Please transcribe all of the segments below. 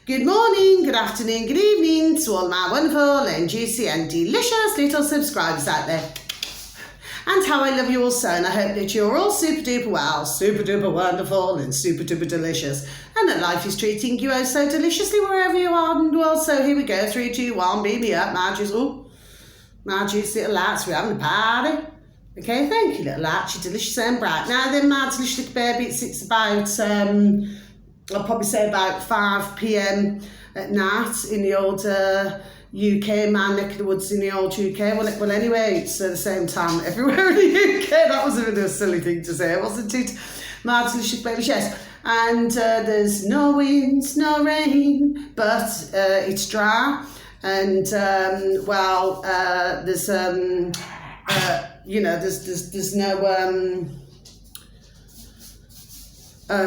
Good morning, good afternoon, good evening to all my wonderful and juicy and delicious little subscribers out there. And how I love you all so, and I hope that you're all super duper well, super duper wonderful and super duper delicious, and that life is treating you oh so deliciously wherever you are in the world. So here we go, 3, 2, 1, beam me up, Margie's, Margie's little lights, we're having a party. Okay, thank you little lights, you're delicious and bright. Now then, my delicious little baby, it's about, I'll probably say about 5 p.m. at night in the old UK, my neck of the woods in the old UK. Well anyway, it's the same time everywhere in the UK. That was a bit of a silly thing to say, wasn't it? My delicious baby, yes. And there's no winds, no rain, but it's dry. And there's no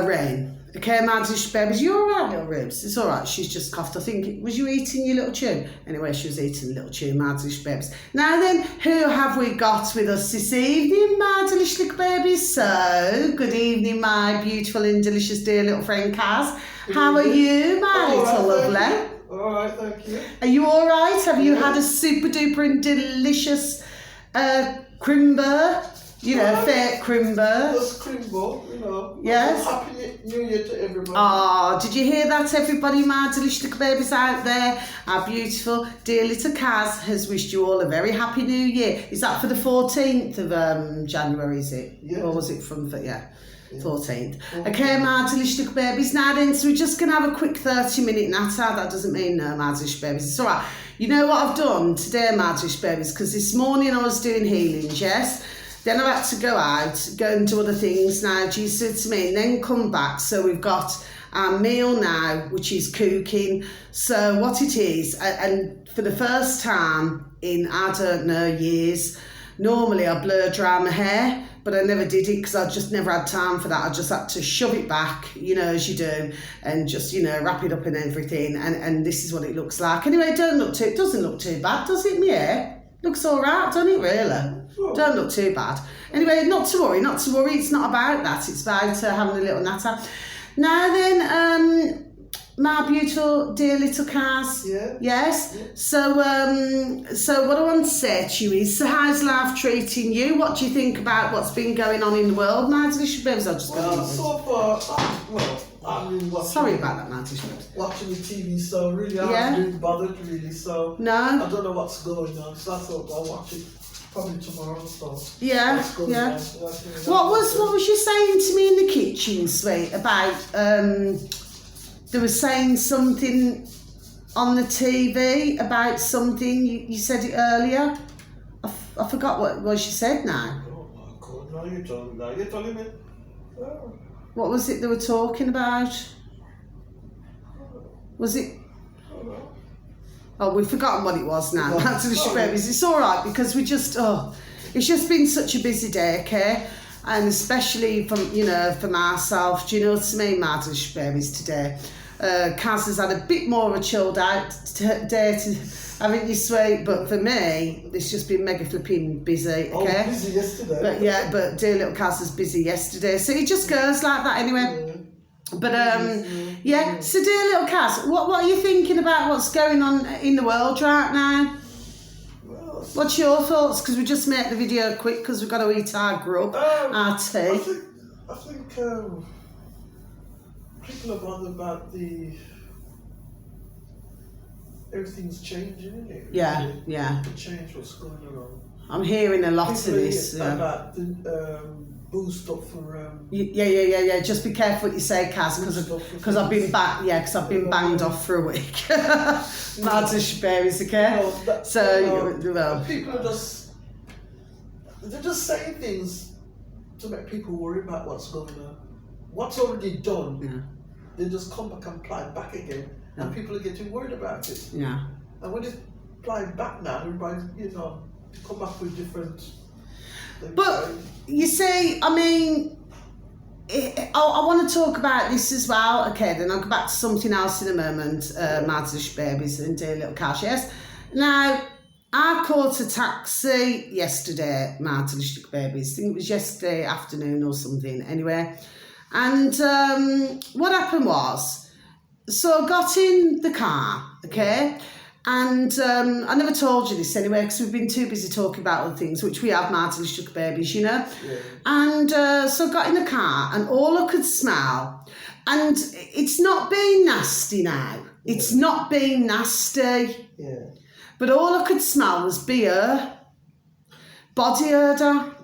rain. Okay, my delicious babies, you alright, little ribs? It's alright, she's just coughed. I think, was you eating your little chew? Anyway, she was eating a little chew, my delicious babies. Now then, who have we got with us this evening, my delicious little babies? So, good evening, my beautiful and delicious dear little friend Kaz. How are you, my little lovely? Alright, thank you. Are you alright? Have you had a super duper and delicious crimber? You know, fake crimber. Just crimbo, you know. Yes. Happy New Year to everybody. Oh, did you hear that, everybody? My delicious little babies out there. Our beautiful, dear little Kaz has wished you all a very happy New Year. Is that for the 14th of January, is it? Yeah. Or was it from, 14th. Okay, my delicious little babies. Now then, so we're just going to have a quick 30-minute natter. That doesn't mean no, my delicious babies. It's all right. You know what I've done today, my delicious babies? Because this morning I was doing healings, yes? Then I had to go out, go and do other things now, she said to me, and then come back. So we've got our meal now, which is cooking. So what it is, and for the first time in, I don't know, years, normally I blur dry my hair, but I never did it because I just never had time for that. I just had to shove it back, you know, as you do, and just, you know, wrap it up and everything. And this is what it looks like. Anyway, it doesn't look too bad, does it, my hair? Looks all right, doesn't it, really? Don't look too bad. Anyway, not to worry. It's not about that. It's about having a little natter. Now then, my beautiful, dear little Kaz. Yeah. Yes? Yeah. So what I want to say to you is, so how's life treating you? What do you think about what's been going on in the world, my delicious babes? I'll just go so far, I've been watching. Sorry about that, my delicious babes. Watching the TV, so really I haven't been bothered, really. So no, I don't know what's going on. So I thought I'll watch it probably tomorrow. So yeah. What was you saying to me in the kitchen, sweet, about they were saying something on the TV about something, you said it earlier. I forgot what you said now. Oh my God, now you're telling me. Oh. What was it they were talking about? Was it? Oh, we've forgotten what it was now. It's all right because we just, it's just been such a busy day, okay? And especially from ourselves, do you know what I mean, my delicious babies today? Kaz has had a bit more of a chilled out day, haven't you, sweet? But for me, it's just been mega flipping busy, okay? Oh, busy yesterday. But dear little Kaz was busy yesterday, so it just goes like that anyway. Yeah. But so dear little Kaz, what are you thinking about what's going on in the world right now? Well, What's your thoughts? Because we just make the video quick because we've got to eat our grub, our tea. I think people are bothered about everything's changing, isn't it? Yeah. The change, what's going on. I'm hearing a lot of this. About the boost up for. Yeah. Just be careful what you say, Kaz, because I've been back. Yeah, because I've been banged off for a week. Martish berries, okay. People are they're just saying things to make people worry about what's going on. What's already done, they just come back and apply back again, and people are getting worried about it. Yeah. And when it's applying back now, everybody's come up with different things. But you see, I mean, I want to talk about this as well. Okay, then I'll go back to something else in a moment, Maddish babies and dear little Cash, yes? Now, I caught a taxi yesterday, Maddish babies. I think it was yesterday afternoon or something, anyway. And what happened was, so I got in the car, okay, and I never told you this anyway because we've been too busy talking about other things, which we have, martyrish babies, you know. Yeah. And so I got in the car, and all I could smell, and it's not being nasty now. It's not being nasty. Yeah. But all I could smell was beer, body odour,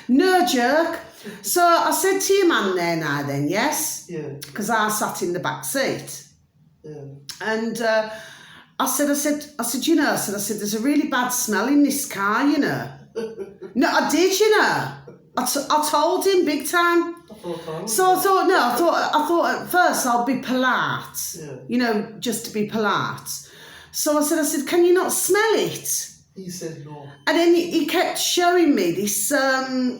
no jerk. So I said to your man there now then, yes? Yeah. Because I sat in the back seat. Yeah. And I said, you know, I said, there's a really bad smell in this car, you know. No, I did, you know. I told him big time. So I thought at first I'll be polite, you know, just to be polite. So I said, can you not smell it? He said no. And then he kept showing me this,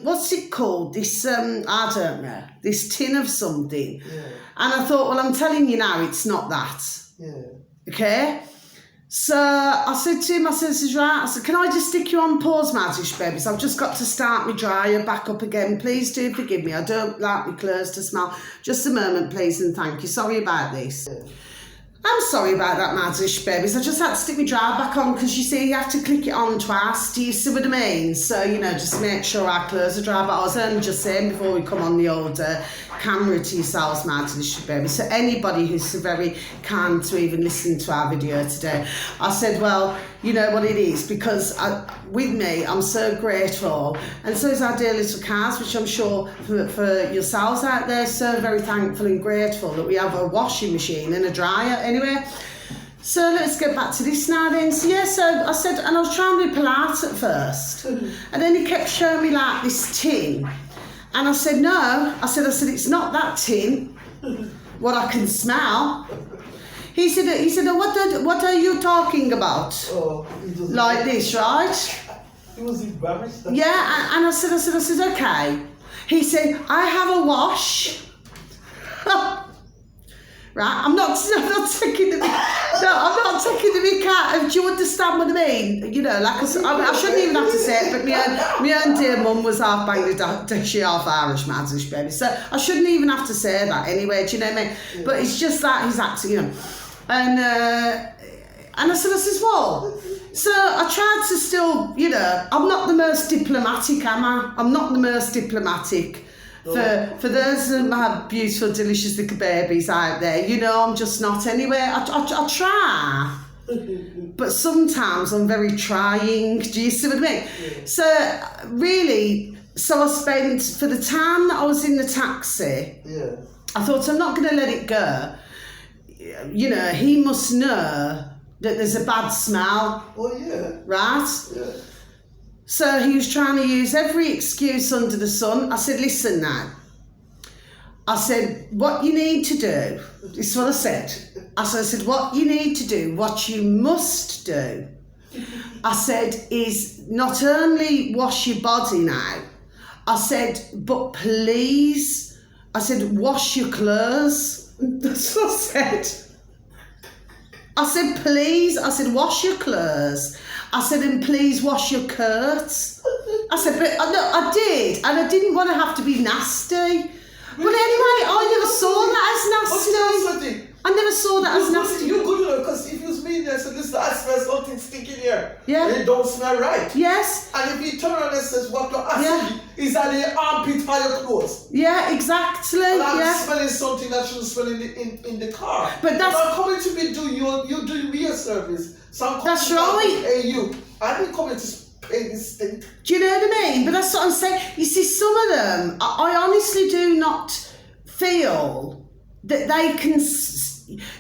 what's it called? This, I don't know, this tin of something. Yeah. And I thought, well, I'm telling you now, it's not that. Yeah. Okay? So I said to him, this is right. I said, can I just stick you on pause, martyrish babies? I've just got to start my dryer back up again. Please do forgive me. I don't like my clothes to smell. Just a moment, please, and thank you. Sorry about this. Yeah. I'm sorry about that, martyrish babies. I just had to stick my dryer back on because you see, you have to click it on twice. Do you see what I mean? So, you know, just make sure our clothes are dry. But I was only just saying before we come on the old camera to yourselves, martyrish babies. So anybody who's so very kind to even listen to our video today, I said, well, you know what it is, because with me, I'm so grateful. And so is our dear little cars, which I'm sure for yourselves out there, so very thankful and grateful that we have a washing machine and a dryer. Anyway, so let's get back to this now then. So yeah, so I said, and I was trying to be polite at first. And then he kept showing me like this tin. And I said, no. I said, it's not that tin. What I can smell. He said, what are you talking about? Oh, like this, right? He was embarrassed. Yeah, and I said, okay. He said, I have a wash. Right, I'm not taking the mick out. Do you understand what I mean? You know, like I shouldn't even have to say it, but my own dear mum was half Bangladeshi, half Irish, martyrish baby. So I shouldn't even have to say that anyway. Do you know what I mean? Yeah. But it's just that he's acting, you know. And I said, well. So I tried to still, you know, I'm not the most diplomatic, am I? I'm not the most diplomatic. For those of my beautiful, delicious little babies out there, you know, I'm just not anyway. I try, but sometimes I'm very trying. Do you see what I mean? Yeah. So really, I spent, for the time that I was in the taxi, I thought I'm not going to let it go. You know, he must know that there's a bad smell. Well, yeah. Right? Yeah. So he was trying to use every excuse under the sun. I said, listen now. I said, what you need to do, this is what I said. I said, what you need to do, what you must do, I said, is not only wash your body now, I said, but please, I said, wash your clothes. That's what I said. I said, please, I said, wash your clothes. I said, and please wash your curtains. I said, but I did, and I didn't want to have to be nasty. But anyway, I never saw that as nasty. I never saw that as nasty. You're good enough, because if you was me there, so listen, I smell something stinking here. Yeah. And it don't smell right. Yes. And if you turn around and says, what your acid is that the armpit for your clothes? Yeah, exactly. And I'm smelling something that shouldn't smell in the car. But that's... I'm coming to be doing you're doing me a service. So I'm coming that's right. To pay you. I didn't come in to pay this thing. Do you know what I mean? But that's what I'm saying. You see, some of them, I honestly do not feel that they can...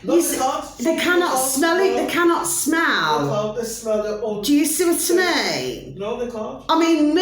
No, they cannot smell it. They cannot smell. They smell their own. Do you see what I mean? No, they can't. I mean,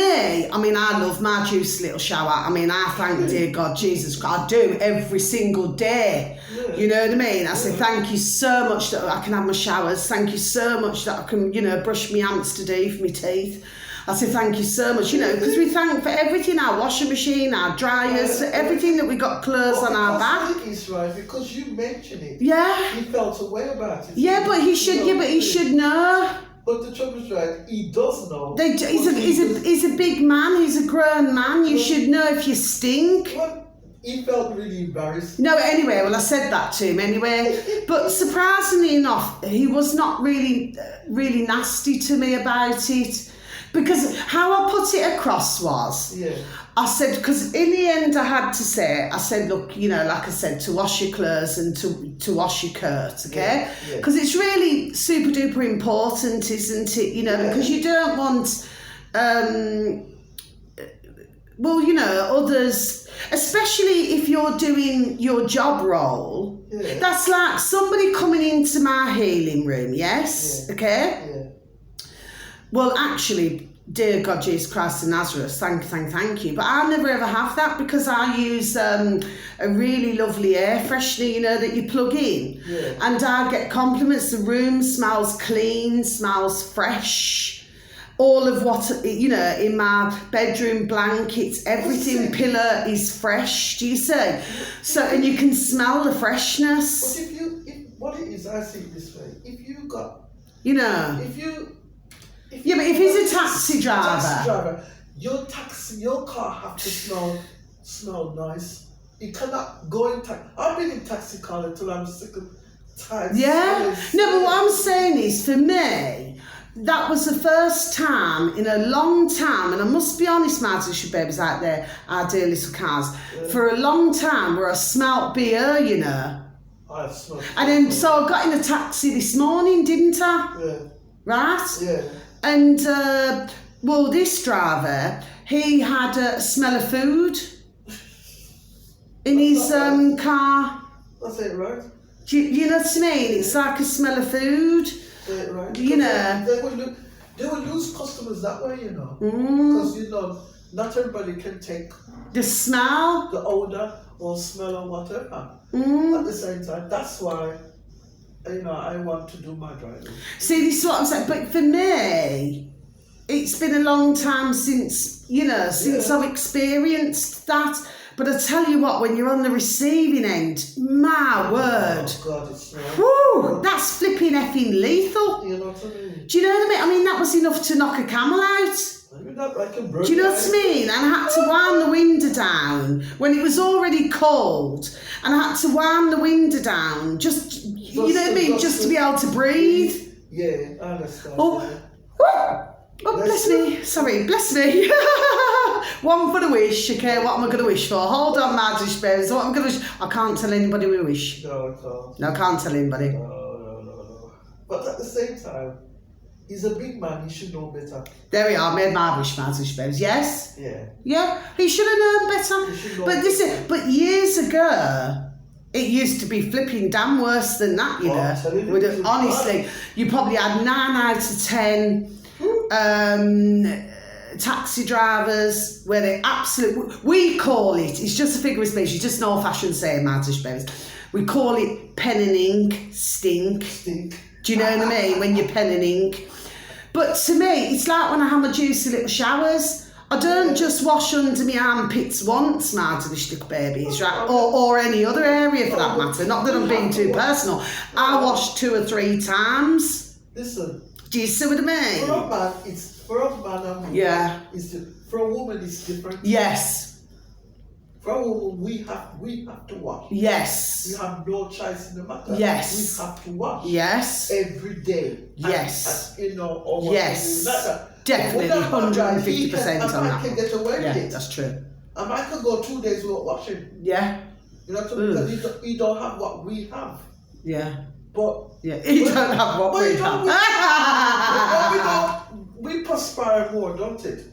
I love my juicy little shower. I mean, I thank dear God, Jesus Christ, I do every single day. Yeah. You know what I mean? I say thank you so much that I can have my showers. Thank you so much that I can, you know, brush my ants today for my teeth. I say thank you so much, you know, because we thank for everything, our washing machine, our dryers, for everything that we got clothes on our back. It's right, because you mentioned it. Yeah. He felt away about it. Yeah, but he should. Yeah, but he should know. But the trouble is, right, he does know. He's a big man. He's a grown man. You should know if you stink. Well, he felt really embarrassed. No, anyway, well, I said that to him anyway. But surprisingly enough, he was not really nasty to me about it. Because how I put it across was, I said, because in the end I had to say, I said, look, you know, like I said, to wash your clothes and to wash your coat, okay? Because it's really super duper important, isn't it? You know, because you don't want, well, you know, others, especially if you're doing your job role, that's like somebody coming into my healing room, yes? Okay? Well, actually, dear God, Jesus Christ of Nazareth, thank you. But I never ever have that because I use a really lovely air freshener, you know, that you plug in. And I get compliments. The room smells clean, smells fresh. All of what, you know, in my bedroom, blankets, everything, pillow is fresh, do you see? So, and you can smell the freshness. But what it is, I see it this way, if you got, you know, but if he's a taxi driver, your car have to smell nice. You cannot go in taxi. I've been in taxi car until I'm sick of tired. Yeah. No, but what I'm saying is, for me, that was the first time in a long time, and I must be honest, my Irish babies out there, our dear little cars, for a long time where I smelt beer, you know. I smelled. And then, so I got in a taxi this morning, didn't I? Yeah. Right? Yeah. And, well, this driver, he had a smell of food in his car. That's it, right? Do you know what I mean? It's like a smell of food. Right. You know. They will lose customers that way, you know. Because, you know, not everybody can take the smell, the odor or smell or whatever at the same time. That's why, you know, I want to do my driving. See, this is what I'm saying. But for me, it's been a long time since, you know, I've experienced that. But I tell you what, when you're on the receiving end, my word. Oh God, it's woo, that's flipping effing lethal. You know what I mean? Do you know what I mean? I mean, that was enough to knock a camel out. I mean, that like a bird. Do you know what I mean? And I had to wind the window down when it was already cold. And I had to wind the window down, just you know what I mean? Just to be able to breathe. Yeah, I understand. Oh, bless me. Sorry, bless me. One for the wish, okay? What am I going to wish for? Hold on, Magic Bears. What am I going to wish? I can't tell anybody we wish. No, I can't. No, I can't tell anybody. No. But at the same time, he's a big man, he should know better. There we are, made my wish, Magic Bears. Yes? Yeah. Yeah, he should have known better. But years ago, it used to be flipping damn worse than that, you know. Honestly, you probably had 9 out of 10 taxi drivers where they we call it's just a figure of speech, it's just an old fashioned saying, Magic Bears. We call it pen and ink stink. Do you know what I mean? When you're pen and ink. But to me, it's like when I have my juicy little showers. I don't just wash under my armpits once, my delicious babies, right? Or any other area for that matter. Not that I'm being too personal. I wash 2 or 3 times. Listen. Do you see what I mean? For a man, for a man and woman, for a woman, it's different. Yes. For a woman, we have to wash. Yes. We have no choice in the matter. Yes. We have to wash. Yes. Every day. Yes. And, you know, or yes. Like definitely 150% on that. I can get away with it. That's true. And I could go 2 days without washing. Yeah. You know, because you don't have what we have. Yeah. But you don't have what we have. We perspire more, don't it?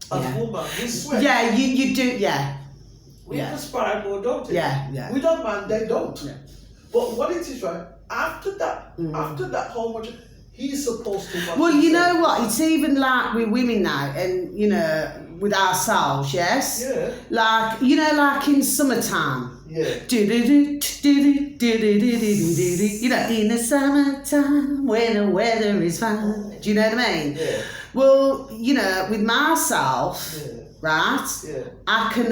As women, we sweat. Yeah, you do. Yeah. We perspire more, don't it? Yeah. We don't, man. They don't. Yeah. But what it is, right? After that whole much, he's supposed to watch. Well, you know what? It's even like with women now, and you know, with ourselves, yes. Yeah. Like you know, like in summertime. Yeah. You know, in the summertime when the weather is fine. Do you know what I mean? Yeah. Well, you know, with myself, right? Yeah. I can,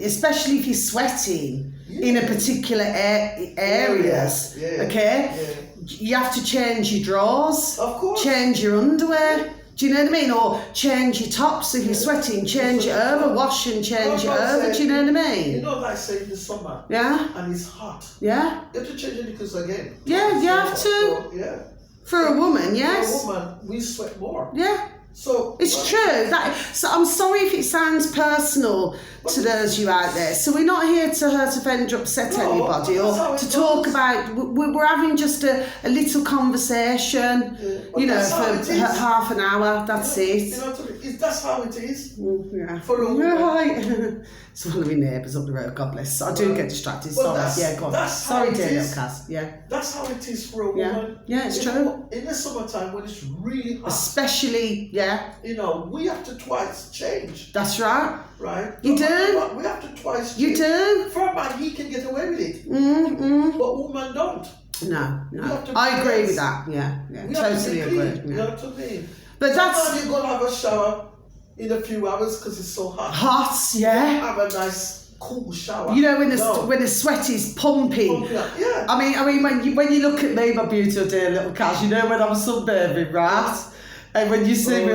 especially if you're sweating in a particular areas, okay? Yeah. You have to change your drawers. Of course. Change your underwear. Do you know what I mean? Or change your tops if you're sweating, change it over, wash and change it over. Do you know what I mean? You know, like say in the summer, Yeah. and it's hot. Yeah. You have to change it because again. Yeah, you have to. So, yeah. For a woman, yes. For a woman, we sweat more. Yeah. So it's true. So I'm sorry if it sounds personal to those you out there. So we're not here to hurt, offend, or upset anybody, or to talk about. We're having just a little conversation, you know, for half an hour. That's it. You know, that's how it is. Yeah. For a woman. Right. It's one of my neighbours up the road. God bless. I do get distracted. Well, sorry. Yeah, go on. Sorry, dear little Cass. Yeah. That's how it is for a woman. Yeah, it's true. In the summertime when it's really hot. Especially, yeah. You know, we have to twice change. That's right. Right? You do. We have to twice change. You do. For a man, he can get away with it. But women don't. No. I agree with that. Yeah. Totally agree. You know what I mean? But sometimes you're gonna have a shower in a few hours because it's so hot. Hot, yeah. Have a nice cool shower. You know when the sweat is pumping. Yeah. I mean when you look at me, my beautiful dear little Cass, you know when I'm sunbathing, right? And when you see me,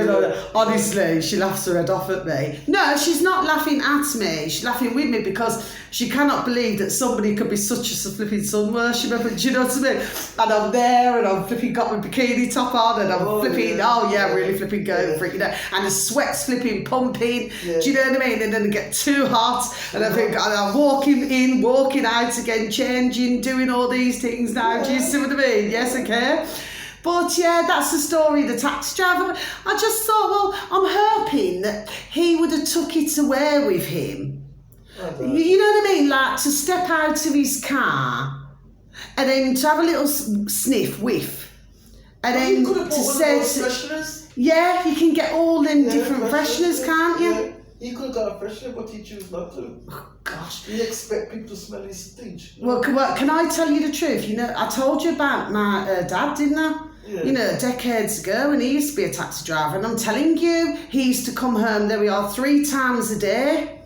honestly, she laughs her head off at me. No, she's not laughing at me. She's laughing with me because she cannot believe that somebody could be such a flipping sun worshipper. But do you know what I mean? And I'm there, and I'm flipping got my bikini top on, and I'm really flipping going for it, you know. And the sweat's flipping pumping. Yeah. Do you know what I mean? And then it get too hot, and I think I'm walking in, walking out again, changing, doing all these things now. Yeah. Do you see what I mean? Yes, okay. But yeah, that's the story of the taxi driver. I just thought, well, I'm hoping that he would have took it away with him. You know what I mean? Like to step out of his car and then to have a little whiff. And then to say, yeah, you can get all them different fresheners, can't you? Yeah. He could have got a freshener, but he chose not to. Oh, gosh. You expect people to smell his stench. Well, can I tell you the truth? You know, I told you about my dad, didn't I? Yeah. You know, decades ago, and he used to be a taxi driver, and I'm telling you, he used to come home, there we are, 3 times a day.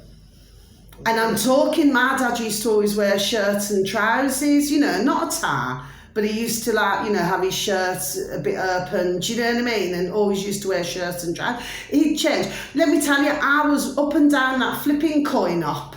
And I'm talking, my dad used to always wear shirts and trousers, you know, not a tie, but he used to like, you know, have his shirts a bit open, do you know what I mean? And always used to wear shirts and trousers. He'd changed. Let me tell you, I was up and down that flipping coin op.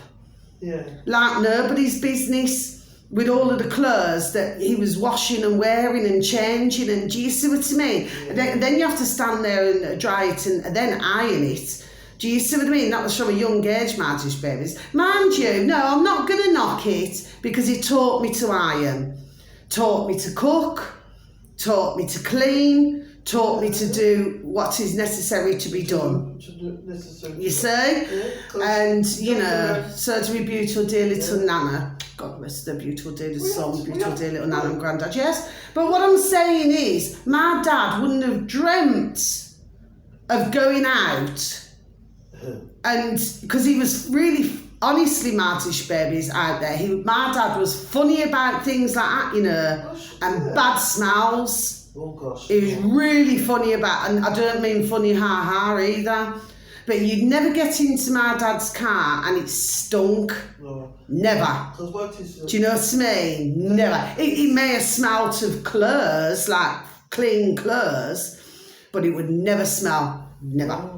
Yeah. Like nobody's business. With all of the clothes that he was washing and wearing and changing, and do you see what I mean? Yeah. And then you have to stand there and dry it and then iron it. Do you see what I mean? That was from a young age, my British babies. Mind you, no, I'm not going to knock it because he taught me to iron, taught me to cook, taught me to clean, taught me to do what is necessary to be done. You see? Yeah, and, you know, so to be beautiful, dear little Nana. God bless the beautiful dear little son, beautiful dear little Nana and Grandad, yes. But what I'm saying is, my dad wouldn't have dreamt of going out, and because he was really, honestly, Martish babies out there, my dad was funny about things like that, you know, and bad smells. Oh gosh. He was really funny about, and I don't mean funny ha-ha either, but you'd never get into my dad's car and it stunk. No. Never. Do you know what I mean? Never. It may have smelt of clothes, like clean clothes, but it would never smell. Never.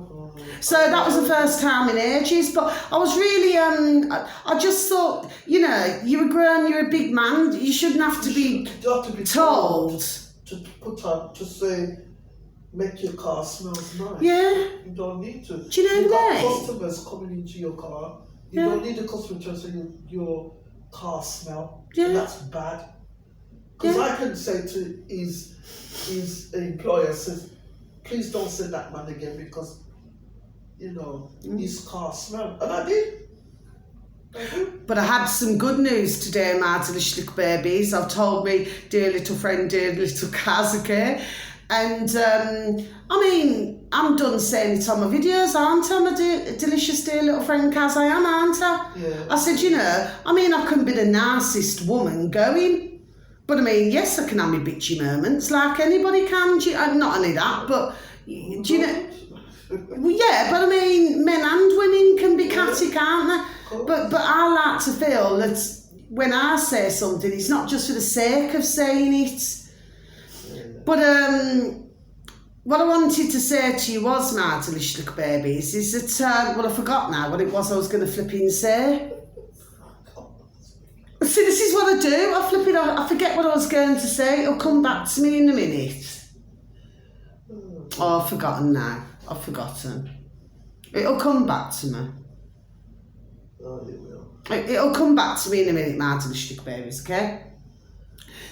So that was the first time in ages, but I was really, I just thought, you know, you were grown, you're a big man, you shouldn't have to be told. To put on, to say, make your car smells nice. Yeah. You don't need to. Do you know what I mean? You've got customers coming into your car. You don't need the customer to say your car smell. Yeah. So that's bad. Because I can say to his employer, says, please don't send that man again because, you know, his car smell. And I did. But I had some good news today, my delicious babies. I've told me dear little friend, dear little Kaz, okay? And I mean, I'm done saying it on my videos, aren't I, my delicious dear little friend Kaz? I am, aren't I? Yeah. I said, you know, I mean, I can be the nicest woman going, but I mean, yes, I can have my bitchy moments like anybody can. Not only that, but do you know? Well, yeah, but I mean, men and women can be catty, can't they? But I like to feel that when I say something, it's not just for the sake of saying it. But what I wanted to say to you was, my delicious little babies, is that, well, I forgot now what it was I was going to flipping say. See, this is what I do. I forget what I was going to say. It'll come back to me in a minute. Oh, I've forgotten now. I've forgotten. It'll come back to me. Oh, it will. It'll come back to me in a minute, my delicious little babies, okay?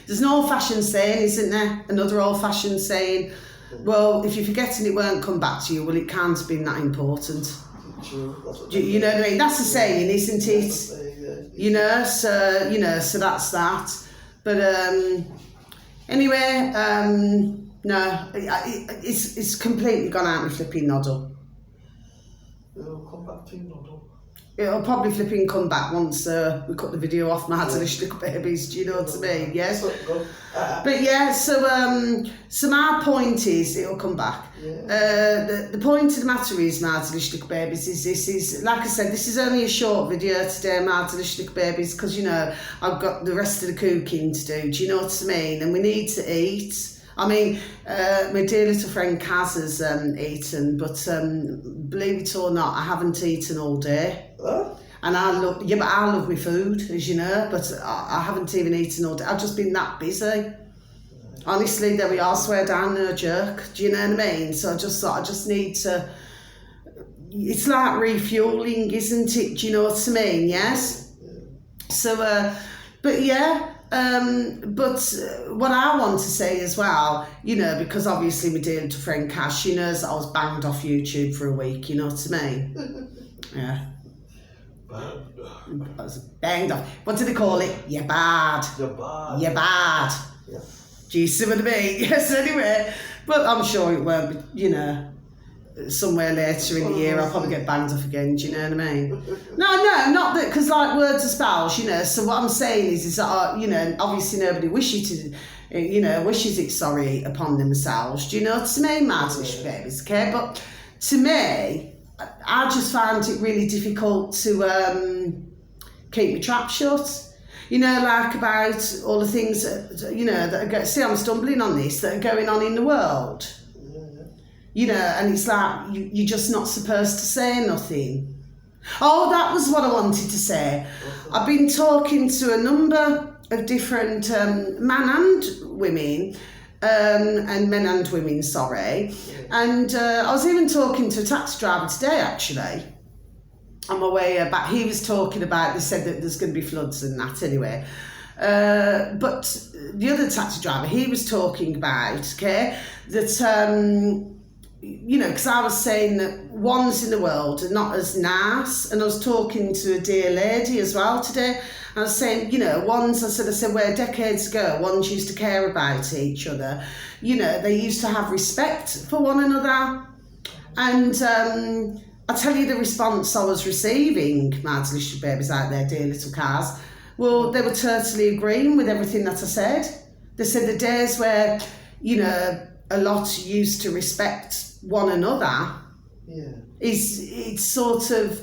There's an old-fashioned saying, isn't there? Another old-fashioned saying. Well, if you're forgetting it won't come back to you, well, it can't have been that important. True. That's what You know what I mean? That's a saying, isn't it? You know, so that's that. But anyway, no, it's completely gone out my flipping noddle. It'll come back to you, noddle. It'll probably flipping come back once we cut the video off my delicious little babies. Do you know what I mean? Yes. But yeah, so my point is it'll come back. Yeah. The point of the matter is, my delicious little babies, is like I said, this is only a short video today, my delicious little babies, because you know I've got the rest of the cooking to do. Do you know what I mean? And we need to eat. I mean, my dear little friend Kaz has eaten, but believe it or not, I haven't eaten all day. Huh? And I love my food, as you know, but I haven't even eaten all day. I've just been that busy. Honestly, there we are, swear down, no jerk. Do you know what I mean? So I just thought I just need to. It's like refueling, isn't it? Do you know what I mean? Yes. So, but yeah. But what I want to say as well, you know, because obviously my dear little friend Cash, she knows that I was banged off YouTube for a week, you know what I mean? Yeah. I was banged off. What do they call it? You're bad. You're bad. You're bad. Yeah. Do you see what I mean? Yes, anyway. But I'm sure it won't be, you know, somewhere later in the year I'll probably get banged off again, do you know what I mean? No, not that, because like words are spells, you know, so what I'm saying is that, you know, obviously nobody wishes it, sorry, upon themselves, do you know what I mean, my delicious babies, okay? But to me, I just found it really difficult to keep my trap shut. You know, like about all the things that, you know, that are see, I'm stumbling on this, that are going on in the world. You know, and it's like, you're just not supposed to say nothing. Oh, that was what I wanted to say. I've been talking to a number of different men and women, sorry. And I was even talking to a taxi driver today, actually, on my way back. He was talking about, they said that there's going to be floods and that anyway. But the other taxi driver, he was talking about, okay, that... you know, because I was saying that ones in the world are not as nice, and I was talking to a dear lady as well today. I was saying, you know, I said where decades ago ones used to care about each other. You know, they used to have respect for one another. And I tell you the response I was receiving, my delicious babies out there, dear little cars. Well, they were totally agreeing with everything that I said. They said the days where, you know, a lot used to respect one another, it's sort of,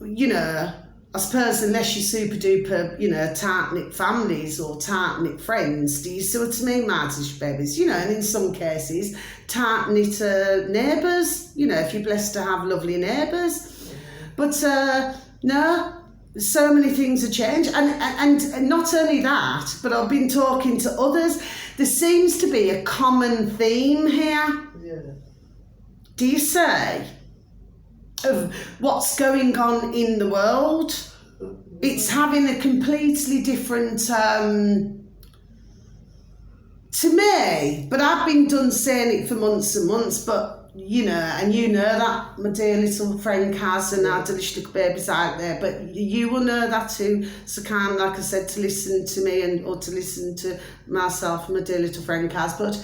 you know, I suppose unless you're super duper, you know, tight-knit families or tight-knit friends, do you see what I mean, my delicious babies? You know, and in some cases, tight-knit neighbours, you know, if you're blessed to have lovely neighbours. But no, so many things have changed, and not only that, but I've been talking to others. There seems to be a common theme here. Do you say, of what's going on in the world? It's having a completely different, to me, but I've been done saying it for months and months, but you know, and you know that, my dear little friend Kaz and our delicious little babies out there, but you will know that too, so kind, like I said, to listen to me or to listen to myself and my dear little friend Kaz, but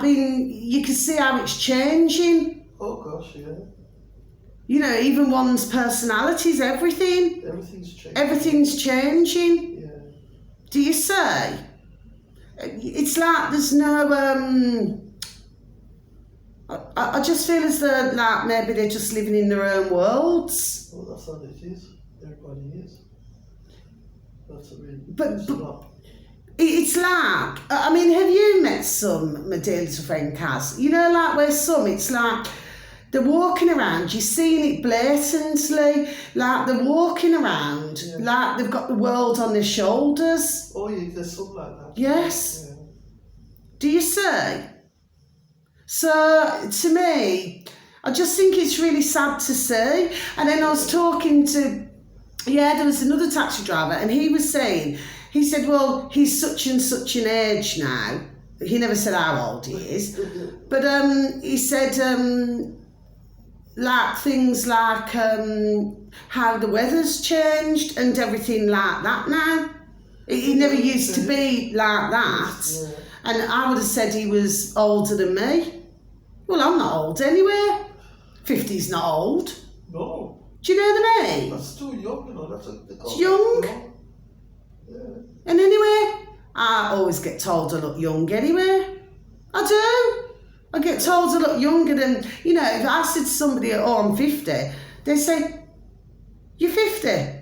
you can see how it's changing. Oh gosh, yeah. You know, even one's personalities, everything. Everything's changing. Everything's changing. Yeah. Do you say? It's like there's no, I just feel as though like maybe they're just living in their own worlds. Well, that's how it is. Everybody is. That's a really. But it's like, I mean, have you met some, my dear little friend Kaz, you know, like where some, it's like, they're walking around, you're seeing it blatantly, like they're walking around, like they've got the world on their shoulders. Oh yeah, there's some like that. Yes. Yeah. Do you see? So, to me, I just think it's really sad to see. And then I was talking to, there was another taxi driver, and he was saying, he said, well, he's such and such an age now. He never said how old he is. But he said, like things like how the weather's changed and everything like that now. He never used to be like that. Yeah. And I would have said he was older than me. Well, I'm not old anyway. 50's not old. No. Do you know what I mean? That's too young, you know. It's young. Yeah. And anyway, I always get told I look young anyway. I do. I get told I look younger than, you know, if I said to somebody, oh, I'm 50, they say, you're 50?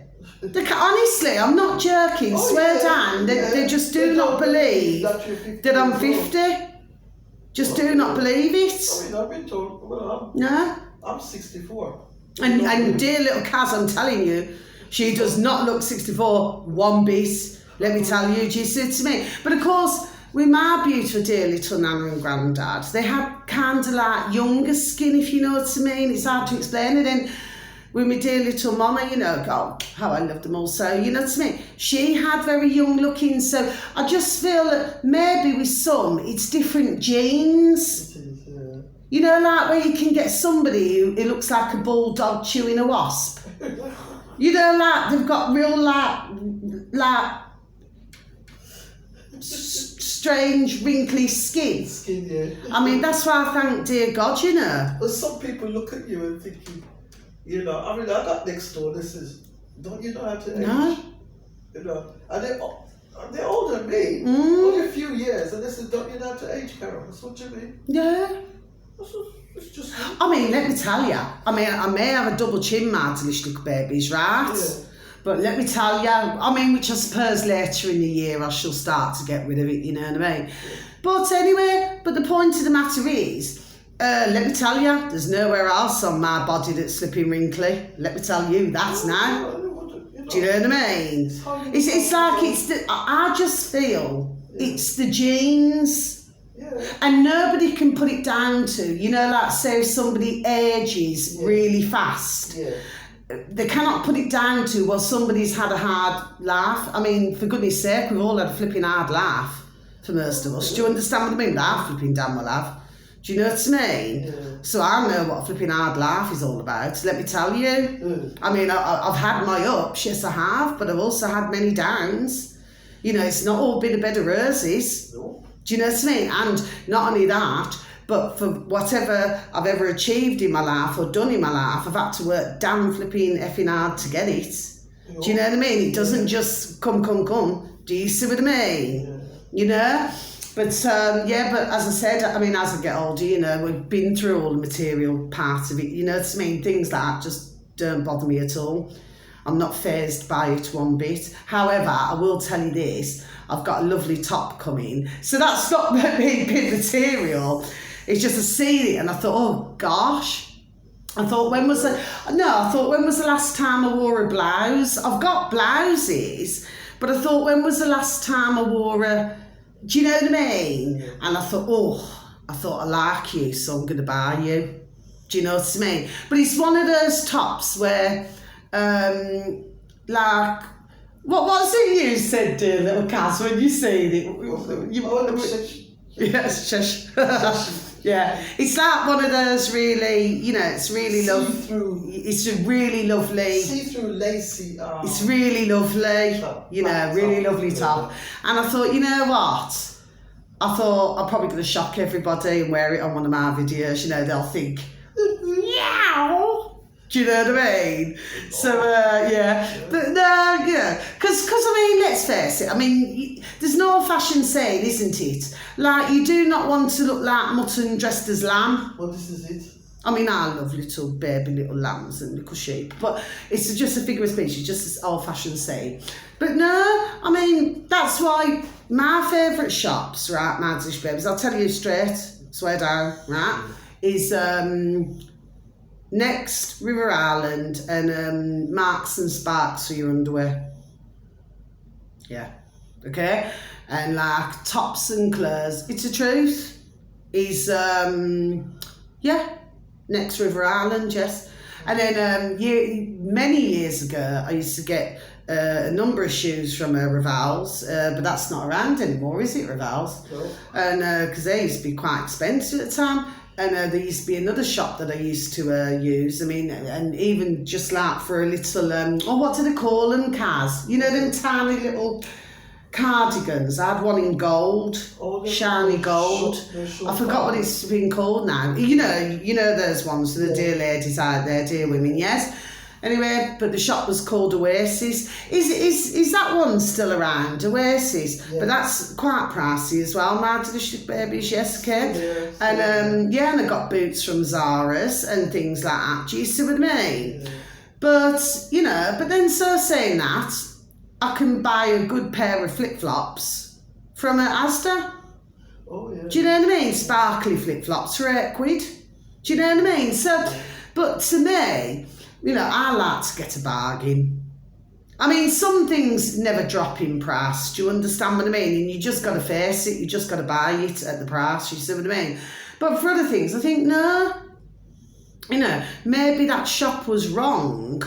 Honestly, I'm not joking, swear down, they just do not believe that I'm 50. Just do not believe it. I mean, I've been told, well, I'm 64. And dear little Kaz, I'm telling you, she does not look 64 one bit, let me tell you, she said to me. But of course, with my beautiful dear little Nana and Grandad, they had kind of like younger skin, if you know what I mean. It's hard to explain it. And with my dear little mama, you know, God, how I love them all. So, you know what I mean? She had very young looking. So I just feel that maybe with some, it's different genes. It is, yeah. You know, like where you can get somebody who looks like a bulldog chewing a wasp. You know, like they've got real like strange wrinkly skin. Yeah. I mean, that's why I thank dear God, you know. But some people look at you and thinking, you know, I mean, I got next door, don't you know how to age? No. You know, and they're older than me, only a few years, and they said, don't you know how to age, Carol? That's what you mean? Yeah. It's just... I mean, let me tell you, I mean, I may have a double chin mark to little babies, right? Yeah. But let me tell you, I mean, which I suppose later in the year I shall start to get rid of it, you know what I mean? But anyway, but the point of the matter is, let me tell you, there's nowhere else on my body that's slipping wrinkly. Let me tell you, that's now. Do you know what I mean? It's like I just feel it's the genes. Yeah. And nobody can put it down to, you know, like say if somebody ages really fast. Yeah. They cannot put it down to, well, somebody's had a hard laugh. I mean, for goodness sake, we've all had a flipping hard laugh for most of us. Do you understand what I mean? I flipping damn well have. Do you know what I mean? Yeah. So I know what a flipping hard laugh is all about, let me tell you. I mean, I've had my ups, yes I have, but I've also had many downs. You know, it's not all been a bed of roses. No. Do you know what I mean? And not only that, but for whatever I've ever achieved in my life or done in my life, I've had to work damn flipping effing hard to get it. No. Do you know what I mean? It doesn't just come. Do you see what I mean? Yeah. You know? But but as I said, I mean, as I get older, you know, we've been through all the material part of it, you know what I mean? Things like that just don't bother me at all. I'm not fazed by it one bit. However, I will tell you this, I've got a lovely top coming. So that's not me being material. It's just I seen it and I thought, oh gosh. I thought, when was the last time I wore a blouse? I've got blouses, but I thought, when was the last time I wore a, do you know what I mean? Yeah. And I thought, I like you, so I'm going to buy you. Do you know what I mean? But it's one of those tops where, like, what was it you said, dear little Kaz, when you seen it? Yes, shush. Yeah, it's like one of those really, you know, it's really lovely. It's a really lovely. See-through lacy. It's really lovely, you know, really lovely top. And I thought, you know what? I thought I'm probably going to shock everybody and wear it on one of my videos. You know, they'll think, meow. Do you know what I mean? So, But no, yeah. Because, I mean, let's face it. I mean, there's no fashion saying, isn't it? Like, you do not want to look like mutton dressed as lamb. Well, this is it. I mean, I love little baby little lambs and little sheep, but it's just a figure of speech. It's just this old-fashioned saying. But no, I mean, that's why my favourite shops, right, Madslish babies, I'll tell you straight, swear down, right, is Next, River Island, and Marks and Sparks for your underwear. Yeah, okay? And like Tops and Claire's, it's the truth, is, yeah, Next River Island, yes. And then many years ago, I used to get a number of shoes from Raval's, but that's not around anymore, is it, Raval's? No. And because they used to be quite expensive at the time. And there used to be another shop that I used to use. I mean, and even just like for a little, what do they call them, Kaz? You know, them tiny little cardigans. I had one in gold, shiny gold. I forgot what it's been called now. You know those ones for the dear ladies out there, dear women, yes? Anyway, but the shop was called Oasis. Is that one still around, Oasis? Yeah. But that's quite pricey as well, my delicious babies, yes, okay? Yeah, and and I got boots from Zara's and things like that. Do you see what I mean? Yeah. But, but then so saying that, I can buy a good pair of flip-flops from Asda. Oh, yeah. Do you know what I mean? Sparkly flip-flops for £8. Do you know what I mean? So, but to me, I like to get a bargain. I mean, some things never drop in price. Do you understand what I mean? And you just got to face it. You just got to buy it at the price. You see what I mean? But for other things, I think, no. Maybe that shop was wrong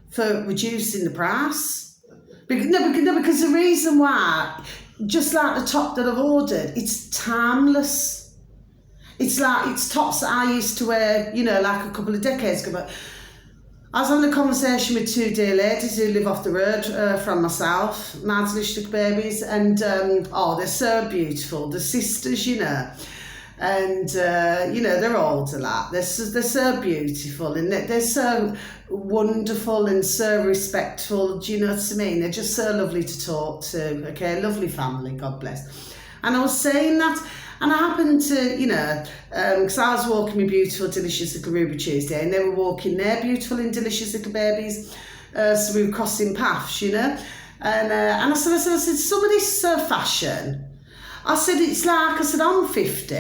for reducing the price. Because the reason why, just like the top that I've ordered, it's timeless. It's like, it's tops that I used to wear, like a couple of decades ago. But I was having a conversation with two dear ladies who live off the road from myself, Madslish babies, and they're so beautiful. The sisters, and they're older, like they're so beautiful, and they're so wonderful and so respectful. Do you know what I mean? They're just so lovely to talk to. Okay, lovely family, God bless. And I was saying that. And I happened to, because I was walking my beautiful, delicious little Ruby Tuesday, and they were walking their beautiful and delicious little babies. So we were crossing paths, And I said, some of this fashion. I said, I'm 50.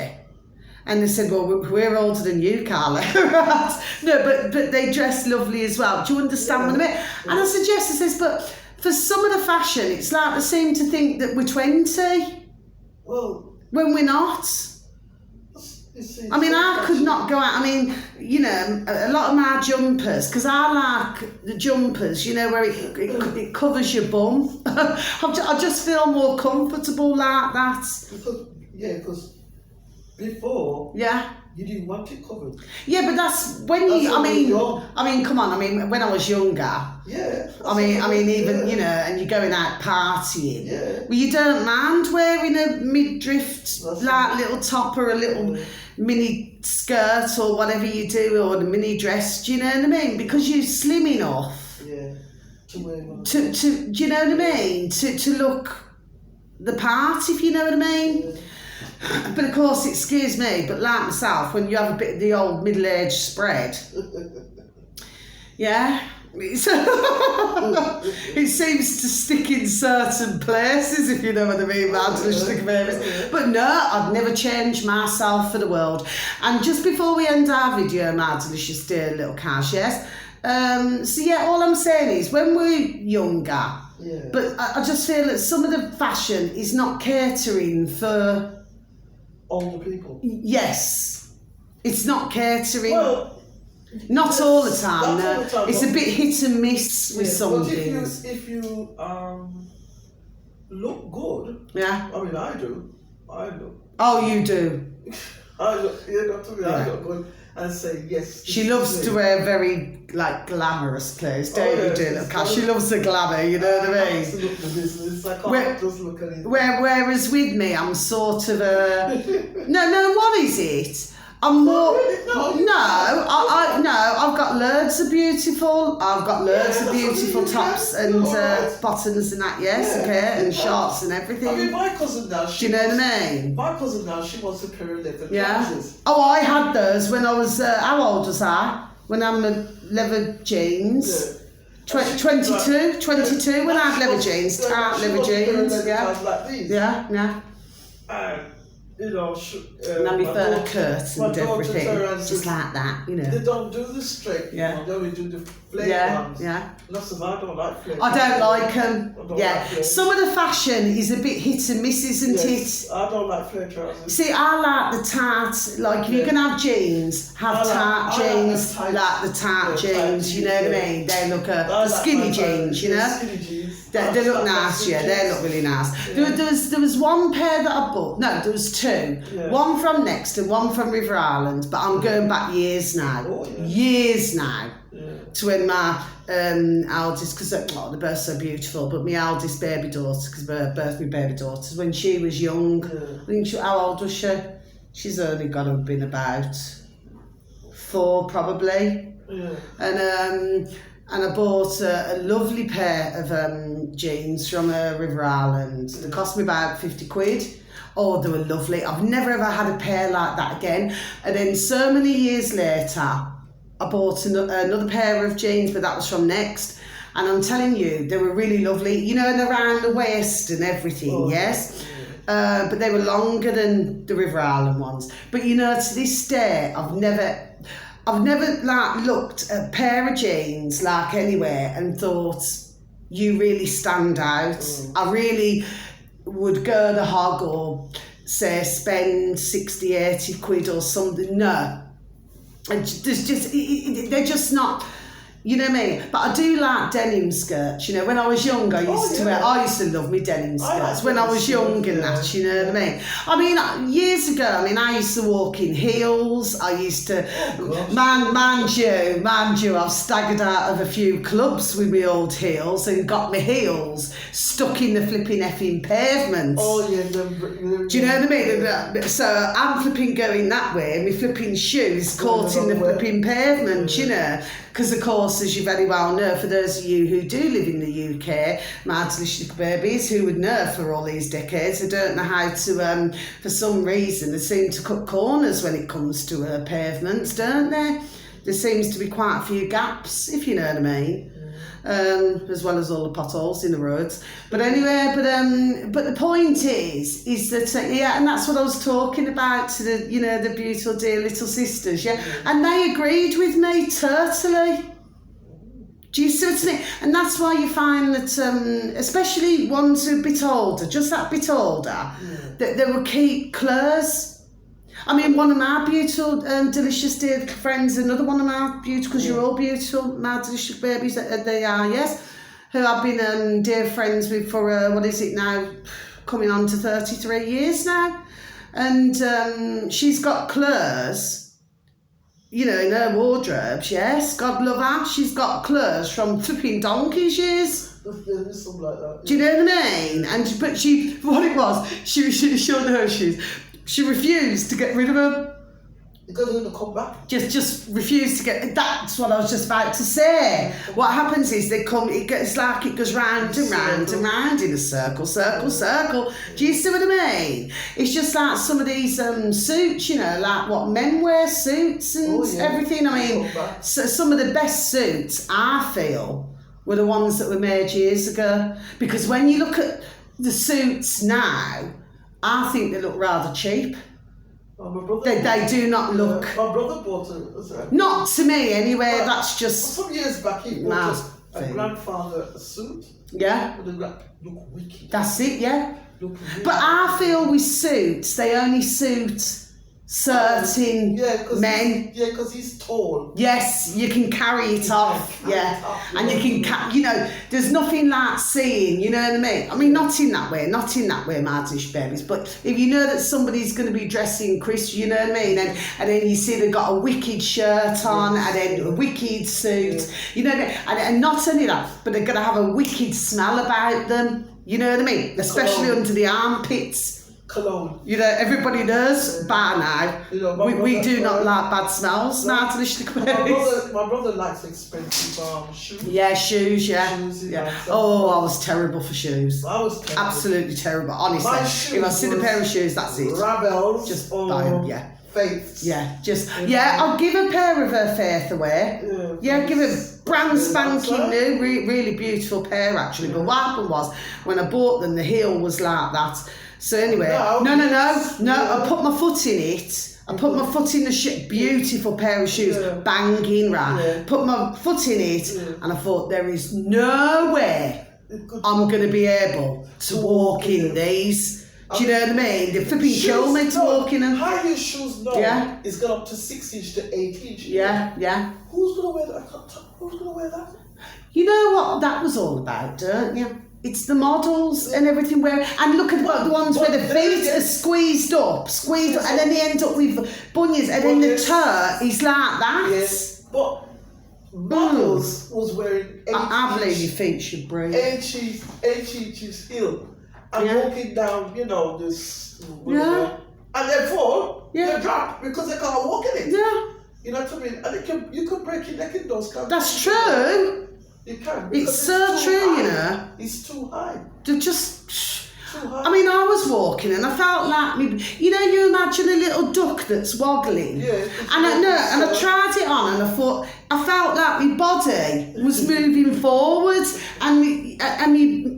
And they said, well, we're older than you, Carla. No, but they dress lovely as well. Do you understand what I mean? And I said, yes. I says, but for some of the fashion, it's like they seem to think that we're 20. Well, when we're not. I mean, I could not go out. I mean, a lot of my jumpers, because I like the jumpers, where it covers your bum. I just feel more comfortable like that. Because before, you didn't want it covered. Yeah, but that's when come on. I mean, when I was younger. Yeah. I mean, even and you're going out partying. Yeah. Well, you don't mind wearing a midriff little top or a little mini skirt or whatever you do, or a mini dress. Do you know what I mean? Because you're slim enough. Yeah. To do you know what I mean? To look the part, if you know what I mean. Yeah. But of course, it scares me. But like myself, when you have a bit of the old middle-aged spread, it seems to stick in certain places, if you know what I mean, man. But no, I'd never change myself for the world. And just before we end our video, my delicious dear little cash, yes. All I'm saying is, when we're younger, but I just feel that some of the fashion is not catering for older people. Yes, it's not catering. Well, not all the time. No, all the time, it's a bit hit and miss with some things. If you look good, I mean, I do. Oh, you do. I look good and say yes. She loves to wear very glamorous clothes, don't you, dear? Because she loves the glamour, you know what I mean? Absolutely, business. I can't just look at it. Whereas with me, I'm sort of a no. What is it? I'm more. Really? No, I've got loads of beautiful. I've got loads of beautiful tops and bottoms and that. Yes, okay, and shorts and everything. I mean, my cousin now. Do you know what I mean? My cousin now, she wants a pair of leather Yeah. trousers. Oh, I had those when I was. How old was I? When I'm a leather jeans. 22 when I had leather jeans, tight leather jeans. Yeah. Like these. Yeah. You know, And have your fur my curtains and daughter everything, turns just like that, you know. They don't do the straight ones, they only do the flare ones. Yeah. Lots of I don't like flare. I don't like them. I don't Yeah, like flare. some of the fashion is a bit hit and miss, isn't Yes, it? I don't like flare trousers. See, I like the tight, like if you're going to have jeans, have tight jeans, like the tight jeans, you know what I mean? They look, the skinny jeans, you know? Skinny jeans. They look nice, yeah, they look really nice. Yeah. There was one pair that I bought, no, there was two. Yeah. One from Next and one from River Island, but I'm going back years now. Oh, yeah. Years now. Yeah. To when my eldest, because they're both so beautiful, but my eldest baby daughter, because birthed my baby daughters, when she was young, I think how old was she? She's only got to have been about 4 probably. Yeah. And I bought a lovely pair of jeans from River Island. They cost me about 50 quid. Oh, they were lovely. I've never ever had a pair like that again. And then so many years later, I bought another pair of jeans, but that was from Next. And I'm telling you, they were really lovely. You know, and around the waist and everything, yes? But they were longer than the River Island ones. But you know, to this day, I've never like looked at a pair of jeans like anywhere and thought, you really stand out. I really would go the hog or say spend 60, 80 quid or something. No. They're just not, you know what I mean? But I do like denim skirts. You know, when I was young, I used to love me denim skirts when I was young and that, you know what I mean? Years ago, I used to walk in heels. I used to, mind you, I've staggered out of a few clubs with my old heels and got my heels stuck in the flipping effing pavement. Oh, yeah. Do you know what I mean? So I'm flipping going that way, and my flipping shoes caught in the flipping pavement, you know. Because, of course, as you very well know, for those of you who do live in the UK, my little babies who would know for all these decades, they don't know how to, for some reason, they seem to cut corners when it comes to pavements, don't they? There seems to be quite a few gaps, if you know what I mean. As well as all the potholes in the roads. But anyway, but the point is that and that's what I was talking about to the, you know, the beautiful dear little sisters, and they agreed with me totally. Do you see what I mean? And that's why you find that, especially ones who are a bit older, just that bit older, that they will keep clothes. One of my beautiful, delicious dear friends, another one of my beautiful, because you're all beautiful, my delicious babies, they are, yes, who I've been dear friends with for, what is it now, coming on to 33 years now. And she's got clothes, you know, in her wardrobes, yes, God love her, she's got clothes from flipping donkey's years. Something like that. Do you know what I mean? But what it was, she showed her shoes. She refused to get rid of them. Because they're going to come back. Just refused to get. That's what I was just about to say. What happens is they come. It's like it goes round and round and round in a circle. Do you see what I mean? It's just like some of these suits, you know, like what men wear suits and everything. So some of the best suits I feel were the ones that were made years ago, because when you look at the suits now, I think they look rather cheap. They do not look. My brother bought a not to me anyway. That's just some years back. He bought a grandfather a suit. Yeah. Look wicked. That's it. Yeah. Look but I feel with suits, they only suit certain men. Yeah, because he's tall. Yes, you can carry it off. And you can, you know, there's nothing like seeing, you know what I mean? Not in that way, my dish babies. But if you know that somebody's going to be dressing Chris, you know what I mean? And then you see they've got a wicked shirt on and then a wicked suit, you know what I mean? And not only that, but they're going to have a wicked smell about them, you know what I mean? Especially under the armpits. cologne. You know, everybody knows by now. You know, we do not like bad smells. My brother likes expensive shoes. Yeah, shoes, yeah. Shoes, Oh, I was terrible for shoes. I was terrible. Absolutely terrible. Honestly, if I see a pair of shoes, that's it. Ravels. Just buy them, yeah. Faiths. Yeah, I'll give a pair of her Faith away. Yeah, give a brand spanking new, really beautiful pair actually. But what happened was, when I bought them, the heel was like that. So anyway, no, I put my foot in it. I put my foot in the beautiful pair of shoes, banging, right? Yeah. Put my foot in it, and I thought, there is no way I'm going to be able to walk in these. Do you know what I mean? They flipping kill me to walk in them. High heel shoes now is gone up to 6 inch to 8 inch. Yeah. Who's gonna wear that? Who's gonna wear that? You know what that was all about, don't you? It's the models and everything and look at the ones where the feet are squeezed up, and then they end up with bunions, and then the toe is like that. Yes, but models was wearing 8 I believe your feet should breathe. 8 inches heel. And walking down, you know, this. Yeah. And therefore, they drop because they can't walk in it. Yeah. You know what I mean? And you can break your neck in those kinds. That's true. You can. It's so true, you know. It's too high. They're just. Too high. I mean, I was walking and I felt like you imagine a little duck that's waggling. Yeah. And I tried it on and I felt like my body was moving forward and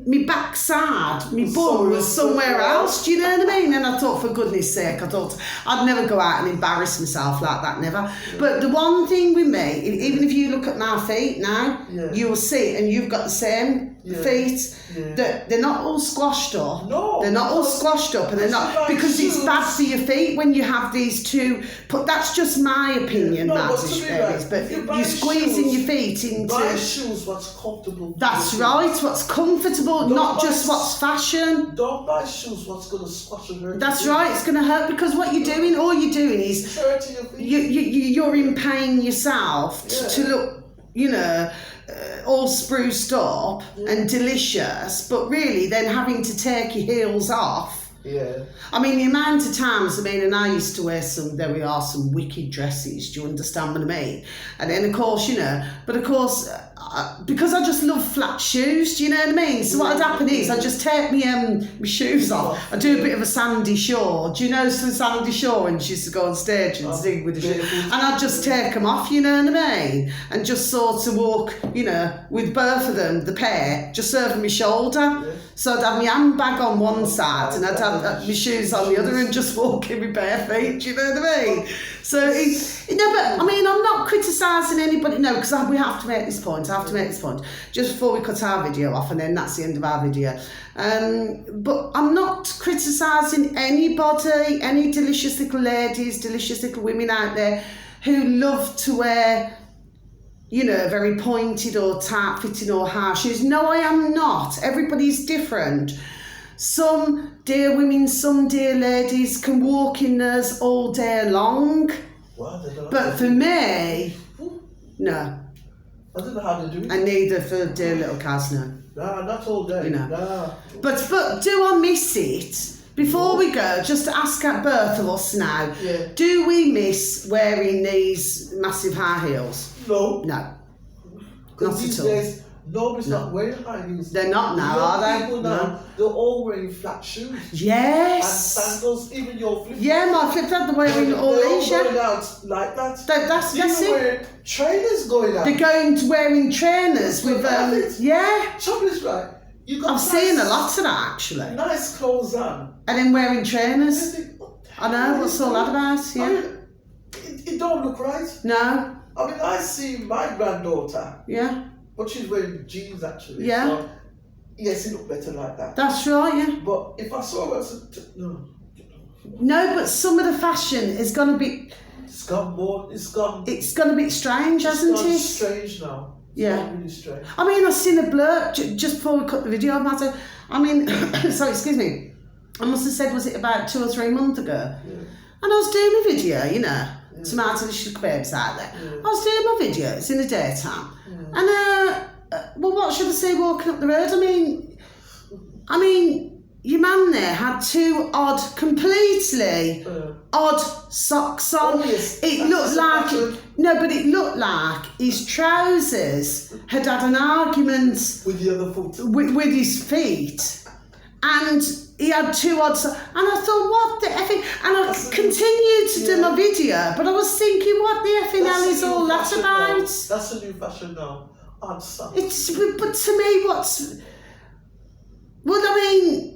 my backside, my bum was somewhere else. Do you know what I mean? And I thought, for goodness sake, I'd never go out and embarrass myself like that, never. Yeah. But the one thing with me, even if you look at my feet now, you will see, and you've got the same feet, that they're not all squashed up. No. They're not all squashed up, and they're not, because it's bad for your feet when you have these two. But that's just my opinion, Maddish babies. But you're squeezing your feet into. Buy shoes what's comfortable. That's right. What's comfortable, not just what's fashion. Don't buy shoes what's going to squash and hurt. That's right. It's going to hurt, because all you're doing is hurting your feet. You're in pain yourself to look, you know, all spruced up and delicious, but really then having to take your heels off. Yeah. I mean, the amount of times, and I used to wear some wicked dresses, do you understand what I mean? And then, of course, because I just love flat shoes, do you know what I mean? So what would happen is I'd just take my shoes off, I'd do a bit of a Sandy Shaw. Do you know Sandy Shaw when she used to go on stage and sing with the shoes? And I'd just take them off, you know what I mean? And just sort of walk, you know, with both of them, the pair, just over my shoulder. Yeah. So I'd have my handbag on one side and I'd have my shoes on the other and just walk in my bare feet, do you know what I mean? So, but I mean, I'm not criticising anybody, no, because we have to make this point. I have to make this point just before we cut our video off, and then that's the end of our video. But I'm not criticising anybody, any delicious little ladies, delicious little women out there who love to wear, you know, very pointed or tight-fitting or high shoes. No, I am not. Everybody's different. Some dear women, some dear ladies can walk in those all day long. But for me, no. I don't know how to do it. And neither for dear little Kaz, no. Nah, not all day. You know. Nah. But do I miss it? Before we go, just to ask at both of us now, do we miss wearing these massive high heels? No. No. Not at all. Days, nobody's not wearing high heels. They're not now, are they? People now, they're all wearing flat shoes. Yes. And sandals, even your flip. Yeah, my flip flop, they're wearing all these. They're going out like that. That's it. Trainers going out. They're going to wearing trainers with yeah. Trouble is right. I've seen a lot of that actually. Nice clothes on. And then wearing trainers. I know, what's all that about? Yeah. I mean, it don't look right. No. I mean, I see my granddaughter. Yeah. But she's wearing jeans actually. Yeah. So, yes, it look better like that. That's right, yeah. But if I saw her, no. No, but some of the fashion is going to be... It's gone a bit strange, hasn't it? It's strange now. Yeah. Really strange. I mean, I've seen a blur just before we cut the video, Matter. I mean, sorry, excuse me. I must have said, was it about 2 or 3 months ago? Yeah. And I was doing my video, you know, to my delicious babes out there. Yeah. I was doing my videos in the daytime. Yeah. And, well, what should I say walking up the road? I mean, your man there had two completely odd socks on. Oh, yes. It looked like it looked like his trousers had an argument with the other foot, with his feet, and he had two odd socks. And I thought, what the effing? And I continued to do my video, but I was thinking, what the effing hell is all that about? That's a new fashion now. Odd socks. But to me, what's... Well, I mean...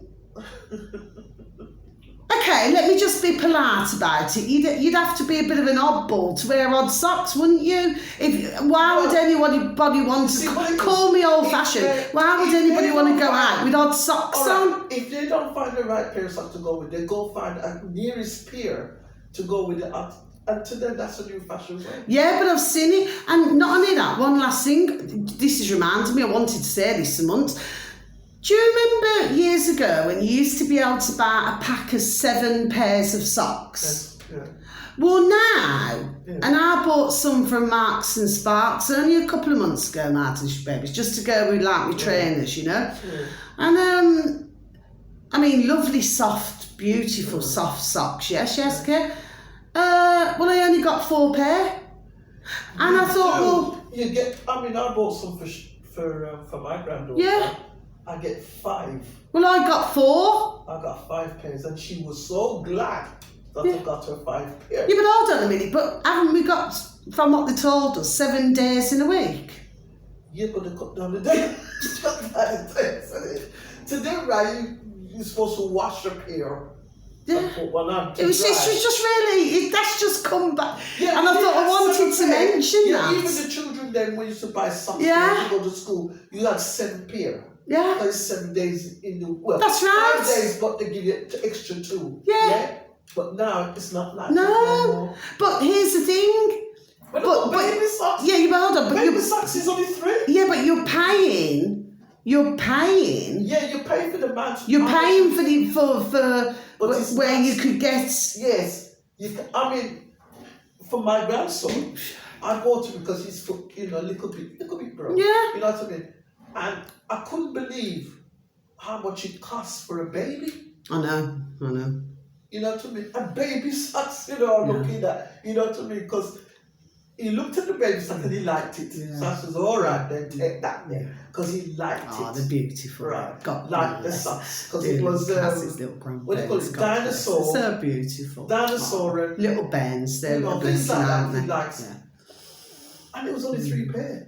Okay, let me just be polite about it. You'd have to be a bit of an oddball to wear odd socks, wouldn't you? Why would anybody want to call me old-fashioned? Why would anybody want to go out with odd socks on? If they don't find the right pair of socks to go with, they go find a nearest pair to go with it. And to them, that's a new fashion, right? Yeah, but I've seen it. And not only that, one last thing. This has reminded me, I wanted to say this for months. Do you remember years ago when you used to be able to buy a pack of 7 pairs of socks? Yes, yeah. Well, now, and I bought some from Marks and Sparks only a couple of months ago, Martin's babies, just to go with like my trainers, you know. Yeah. And I mean, lovely, soft, beautiful, soft socks. Yes, okay. Well, I only got 4 pair, and I thought, well, you get. I mean, I bought some for my granddaughter. Yeah. I get 5. Well, I got 4. I got 5 pairs, and she was so glad that I got her 5 pairs. Yeah, but hold on a minute. But haven't we got, from what they told us, 7 days in a week? Yeah, but they cut down the day. Today, right? You're supposed to wash a pair. Yeah. It's just really, that's just come back. Yeah, and I thought I wanted to mention that. Even the children then, when you used to buy socks to go to school, you had 7 pair. Yeah. Like 7 days in the That's right. 5 days, but they give you extra 2. Yeah. But now it's not like that no. But here's the thing. But baby socks. Yeah, but hold on. But baby socks is only 3. Yeah, but you're paying. Yeah, you're paying for the match. You're paying for where you could get. Yes. I mean, for my grandson, I bought it because he's, a little bit broke. Yeah. You know what I mean? And I couldn't believe how much it costs for a baby. I know. You know what I mean? And baby socks, looking at, you know what I mean? Because he looked at the baby sock and he liked it. Yeah. So I said, all right, then take that there. Because he liked it. Oh, they're beautiful. Right. God, like the socks. Because it was, what do you call it? Dinosaur. So beautiful. Dinosaur. And, little bands. They're things like that. He likes it. And it was only 3 pair.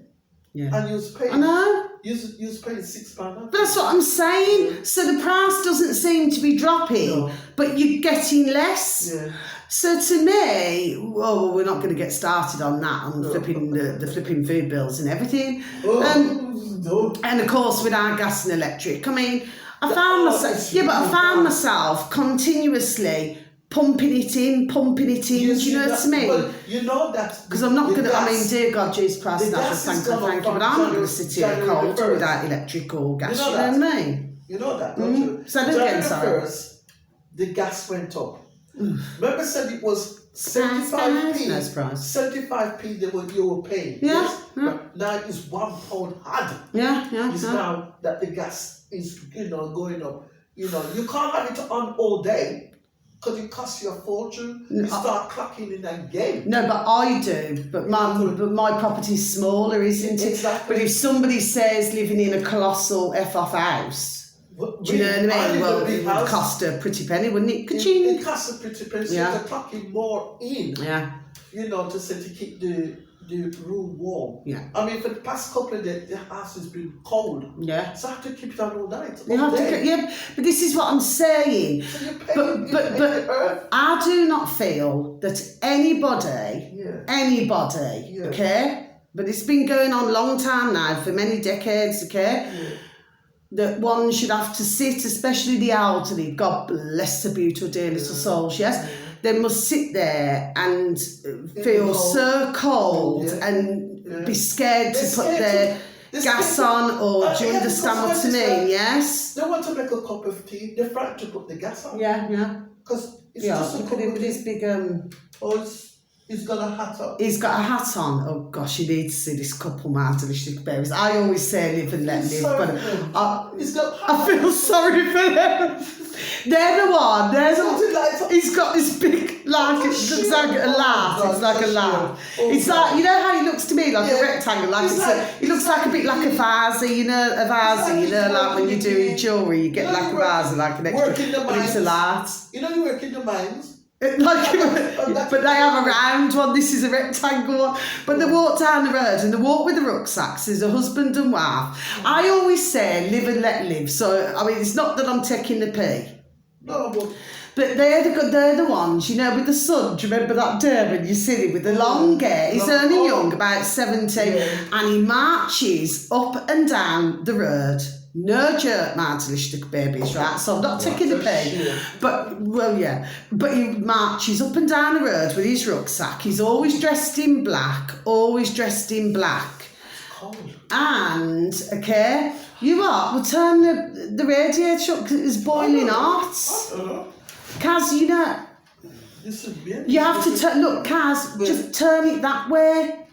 Yeah. And you was paying. I know. You was paying £6. But that's what I'm saying. So the price doesn't seem to be dropping, but you're getting less. Yeah. So to me, well, we're not going to get started on that, on flipping the flipping food bills and everything. And of course, with our gas and electric, I mean, I found myself continuously pumping it in. Do you know what I mean? Well, you know that. Because I'm not going to, I mean, dear God, Jesus Christ, thank you, but I'm not going to sit here cold without electric or gas, you know what I mean? You know that, don't you? So January 1st, the gas went up. Remember, said it was 75p. No surprise. 75p that you were paying. Yeah. Yes? But now it's £1 hard. Yeah. It's now that the gas is, going up. You can't have it on all day. Because it costs you a fortune. You start clocking in again. No, but I do. But my property's smaller, isn't it? Exactly. But if somebody says living in a colossal F-off house, do you know what I mean? Well, it would cost a pretty penny, wouldn't it? It costs a pretty penny. So they're clocking more in. Yeah. To keep the room warm. Yeah. I mean, for the past couple of days, the house has been cold. Yeah. So I have to keep it on all night. But this is what I'm saying. So but I do not feel that anybody, okay, but it's been going on a long time now, for many decades, okay, that one should have to sit, especially the elderly, God bless the beautiful dear little souls, yes, they must sit there and feel so cold and be scared to put their gas on, or do you understand what I mean? Yes? They want to make a cup of tea, they're frightened to put the gas on. Yeah. Because it's just a cup of tea. This big, it's He's got a hat on. He's got a hat on. Oh gosh, you need to see this couple, my delicious babies. I always say live and let live, but He's got I feel sorry for them. They're the one. He's got this big, like, it looks like a laugh. It's like a laugh. It's like, you know how he looks to me, like a rectangle, like he looks like a bit like a vase, you know, like when you're doing jewellery, you get like a vase, like an extra, but it's a lot. You know, you work in the mines. But they have a round one, this is a rectangle one. But they walk down the road and they walk with the rucksacks. There's a husband and wife. I always say live and let live. So, I mean, it's not that I'm taking the pee. No, but they're the ones, you know, with the son. Do you remember that day when you see him with the long hair? He's only young, about 17, and he marches up and down the road. No joke, my delicious babies, right? So I'm not taking the pee. But he marches up and down the road with his rucksack. He's always dressed in black, And, okay, we'll turn the radiator up because it's boiling hot. Kaz, you know, you have to turn, look, Kaz, just turn it that way.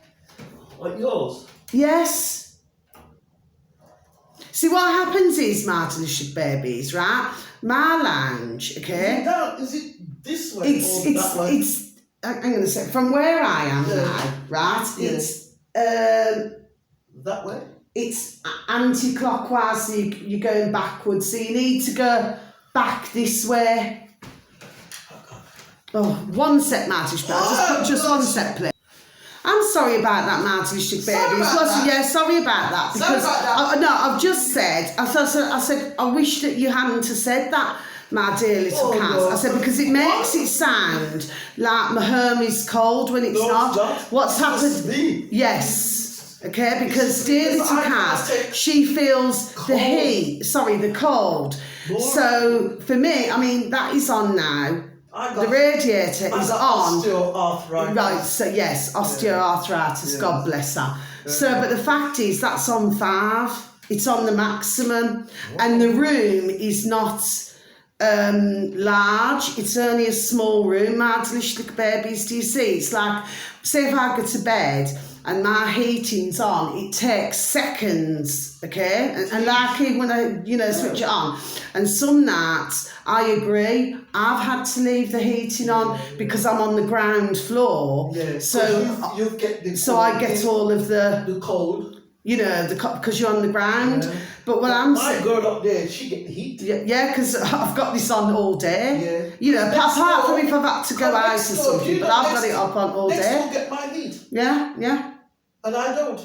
Like yours? Yes. See, what happens is, my delicious babies, right? My lounge, okay? Is it this way or that way? I'm going to say, from where I am now, right? It's that way? It's anti-clockwise, so you're going backwards. So you need to go back this way. Oh, one sec, Martish, just one sec, please. I'm sorry about that, Martish, baby. Sorry about that. Because I've just said, I said, I wish that you hadn't have said that, my dear little Kaz. I said, because it makes it sound like my home is cold when it's not. What's happened? Yes. Okay, because dear little Kaz, she feels the heat, the cold. So for me, I mean, that is on now. The radiator is on. Osteoarthritis. Right, so yes, osteoarthritis, God bless her. So, but the fact is, that's on 5. It's on the maximum. And the room is not large. It's only a small room, my delicious babies. Do you see? It's like, say if I go to bed and my heating's on, it takes seconds, okay? And like even when I, switch it on. And some nights, I agree, I've had to leave the heating on because I'm on the ground floor. Yeah. So you get the I get all of the cold. Because you're on the ground. Yeah. But what I'm saying, my girl up there, she get the heat. Yeah, because I've got this on all day. Yeah. Apart from if I've had to go out or something, but I've got it up on all day. Next door get my heat. Yeah. And I don't.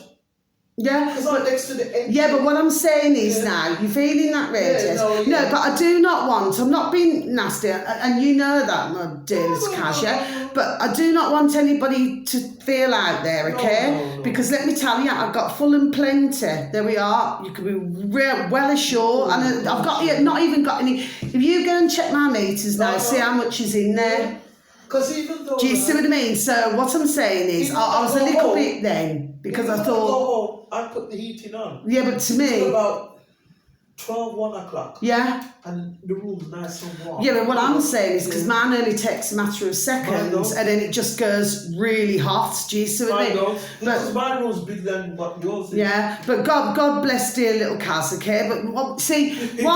Yeah, because I'm next to the edge. Yeah, but what I'm saying is now, you're feeling that radius. No, but I do not want, I'm not being nasty, and you know that, my dear Miss Kasia, but I do not want anybody to feel out there, okay? No. Because let me tell you, I've got full and plenty. There we are. You can be well assured, and I've got not even got any. If you go and check my meters now, see how much is in there. Because even though. Do you see what I mean? So what I'm saying is, I was a little bit then, because I thought. I put the heating on. Yeah, but to me. It's about 1 o'clock. Yeah. And the room's nice and warm. Yeah, but what I'm saying is, because mine only takes a matter of seconds, and then it just goes really hot. Do you see what I mean? Because my room's bigger than what yours is. Yeah, but God bless dear little Kaz, okay? But what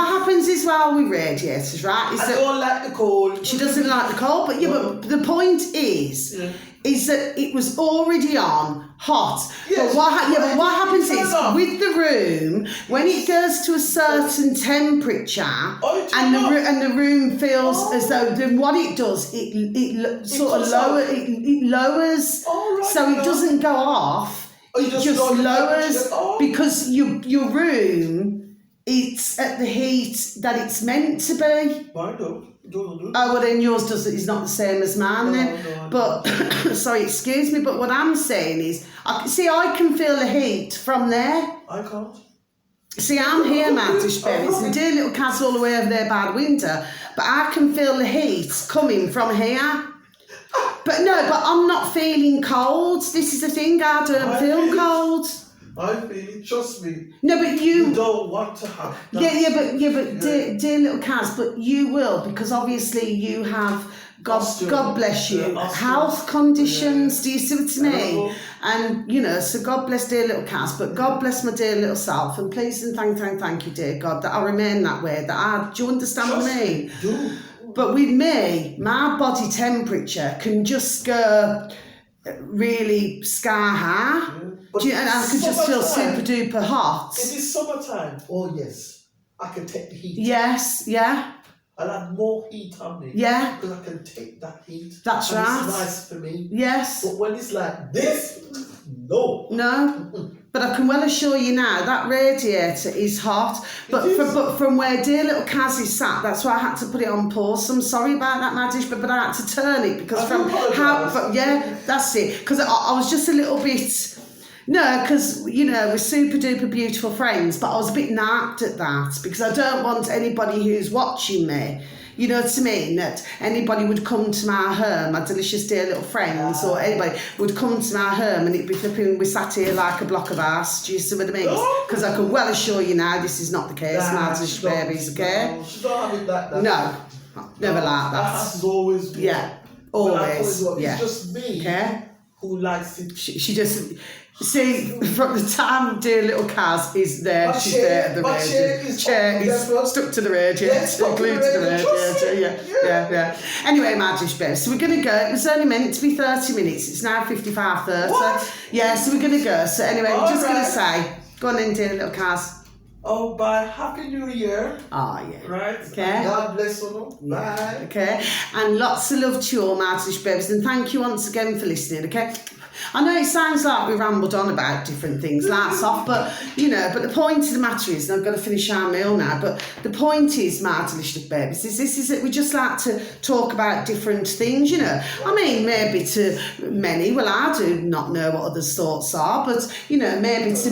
happens is, with radiators, right? I don't like the cold. She doesn't like the cold, but but the point is that it was already on hot. Yes, but what happens is, with the room, when it goes to a certain temperature, and the room feels as though, then what it does, it lowers, so it doesn't go off. It just lowers because your room, it's at the heat that it's meant to be. I don't. Oh, well then yours is not the same as mine then. But, sorry, excuse me, but what I'm saying is, I can feel the heat from there. I can't. See, I'm here, Mantish Berries, and dear little Kaz all the way over there by the window, but I can feel the heat coming from here. But I'm not feeling cold. This is the thing, I don't feel cold. I feel it, trust me. No, but you don't want to have that. Dear little Kaz, but you will, because obviously you have God bless you. Austrian. Health conditions, do you see what I mean? Hello. And, you know, so God bless dear little Cass, but God bless my dear little self. And please and thank you, dear God, that I remain that way. Do you understand what I mean? Do. But with me, my body temperature can just go really sky high. Yeah. And I could just feel super duper hot. It is summertime. Oh yes, I can take the heat. Yes, yeah. I'll have more heat on me. Yeah. Because I can take that heat. That's and right. It's nice for me. Yes. But when it's like this, no. No. But I can well assure you now, that radiator is hot. But from where dear little Kaz is sat, that's why I had to put it on pause. So I'm sorry about that, Madish, but I had to turn it because yeah, that's it. Because I was just a little bit. No, because, you know, we're super duper beautiful friends, but I was a bit narked at that because I don't want anybody who's watching me, you know what I mean, that anybody would come to my home, my delicious dear little friends, or anybody would come to my home and it'd be flipping, we sat here like a block of ice, do you see what I mean? Because I can well assure you now this is not the case, my delicious babies, okay? No, she don't have it like that. No, never like that. That has always been. Yeah, always, yeah. It's just me who likes it. She just... See, from the time dear little Kaz is there, she's there at the radiator. Chair is stuck to the radiator, glued to the radiator. Yeah. Anyway, Magish Bear, so we're going to go. It was only meant to be 30 minutes. It's now 55:30. What? Yeah, so we're going to go. So anyway, we're just going to say, go on in, dear little Kaz. Oh, bye. Happy New Year. Oh, yeah. Right. Okay. God bless you. Bye. Okay. And lots of love to you all, Magish Babies. And thank you once again for listening, okay? I know it sounds like we rambled on about different things, lights off, but, you know, but the point of the matter is, and I've got to finish our meal now, but the point is, my delicious babies, is that we just like to talk about different things, you know. I mean, maybe to many, well, I do not know what others' thoughts are, but, you know, maybe to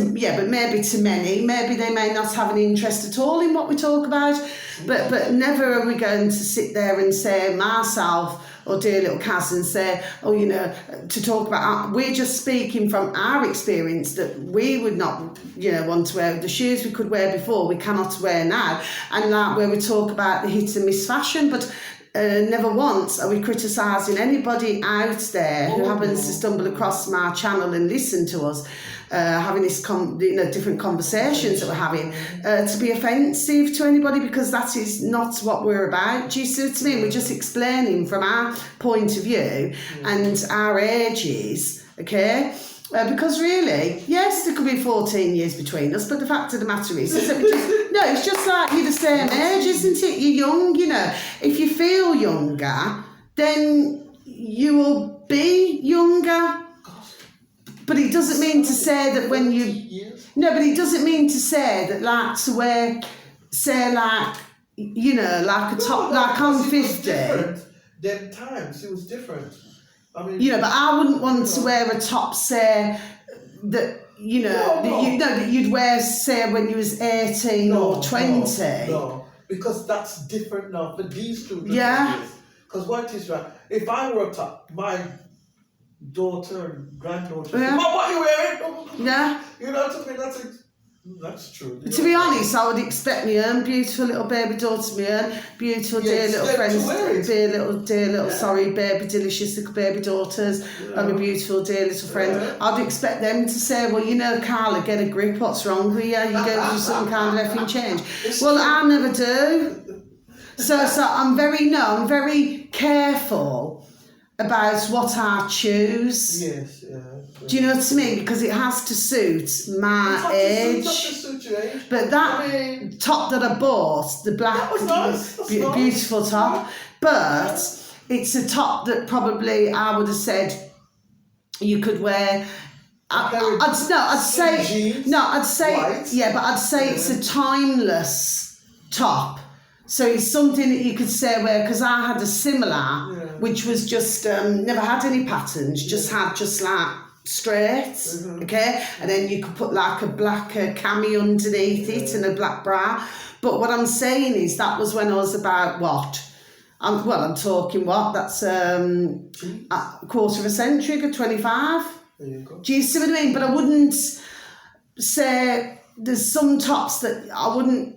many, maybe they may not have an interest at all in what we talk about, but never are we going to sit there and say, myself, or dear little Cass, and say, oh, you know, to talk about, we're just speaking from our experience that we would not, you know, want to wear the shoes we could wear before, we cannot wear now, and like where we talk about the hit and miss fashion, but never once are we criticising anybody out there who happens to stumble across my channel and listen to us, having this different conversations that we're having, to be offensive to anybody, because that is not what we're about. Do you see what I mean? We're just explaining from our point of view and our ages, okay? Because really, yes, there could be 14 years between us, but the fact of the matter is that it's just like you're the same age, isn't it? You're young, you know. If you feel younger, then you will be younger. But it doesn't mean to say that when you... No, but it doesn't mean to say that, like, to wear, say, like, you know, like a top, like I'm 50. Them times, it was different. I mean, you know, but I wouldn't want to wear a top, say, that, you know, that you'd wear, say, when you was 18 or 20. No, because that's different now for these children. Yeah. Because what is right, if I were a top, my daughter and granddaughter, yeah. Mom, what are you wearing? Yeah. You know what I mean? That's true. To be honest, I would expect my own beautiful little baby daughter, my own beautiful dear little friends, dear little, sorry, baby, delicious little baby daughters, and my beautiful dear little friends. Yeah. I'd expect them to say, well, you know, Carla, get a grip, what's wrong with you? You go through some kind of effing change. Well, I never do. So I'm very careful about what I choose. Yes, yeah. Do you know what I mean? Because it has to suit my age. But that top that I bought, the black, beautiful top, but it's a top that probably I would have said you could wear. I'd say white. Yeah, but I'd say it's a timeless top. So it's something that you could say because I had a similar, which was just never had any patterns, just had just like straight, okay, and then you could put like a black cami underneath it and a black bra. But what I'm saying is that was when I was about what? I'm talking what? That's a quarter of a century ago, 25. There you go. Do you see what I mean? But I wouldn't say there's some tops that I wouldn't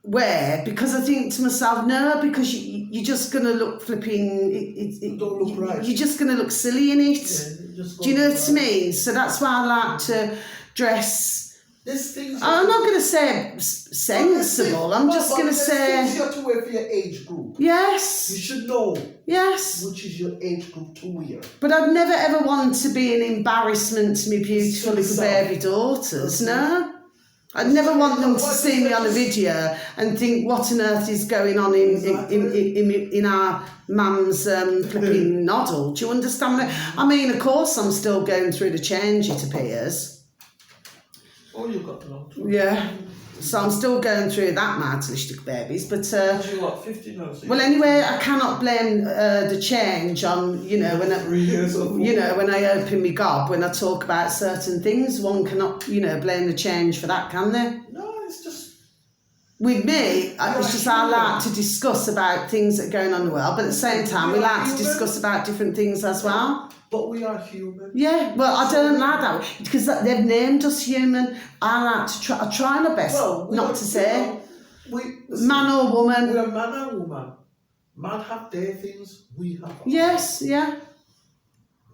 wear because I think to myself, no, because you're just going to look flipping, don't look right. You're just going to look silly in it. Yeah, do you know what I mean? So that's why I like to dress. There's things. I'm not going to say sensible. I'm just going to say. Things you have to wear for your age group. Yes. You should know. Yes. Which is your age group to wear. But I'd never ever want to be an embarrassment to my beautiful little baby daughters. No. I'd never want them to see me on a video and think, what on earth is going on in our mum's flipping noddle. Do you understand me? I mean, of course, I'm still going through the change, it appears. Oh, you've got long. Yeah. So I'm still going through that, my little babies. But you what, 50 now? Well, anyway, I cannot blame the change on when I open my gob, when I talk about certain things. One cannot blame the change for that, can they? No, it's just with me. It's just I like to discuss about things that are going on in the world, but at the same time, we like to discuss about different things as well. But we are human. Yeah, well, I don't like that because they've named us human. I like to try. I try my best not to say man or woman. We're man and woman. Man have their things. We have. Yes. Yeah.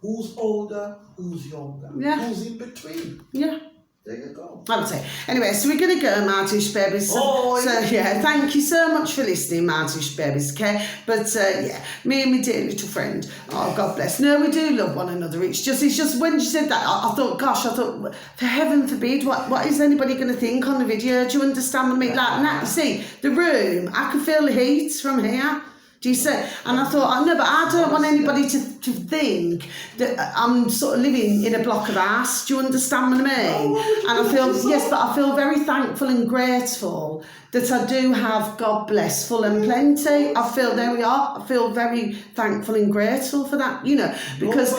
Who's older? Who's younger? Yeah. Who's in between? Yeah. There you go. I would say. Anyway, so we're going to go, my dish babies. So yeah, thank you so much for listening, my dish babies, okay? But yeah, me and my dear little friend, oh, God bless. No, we do love one another. It's just when you said that, I thought, gosh, for heaven forbid, what is anybody going to think on the video? Do you understand me? Like, now, you see, the room, I can feel the heat from here. Do you see? And I thought, no, but I don't want anybody to think that I'm sort of living in a block of ice. Do you understand what I mean? And I feel, yes, but I feel very thankful and grateful that I do have, God bless, full and plenty. I feel, there we are, I feel very thankful and grateful for that, because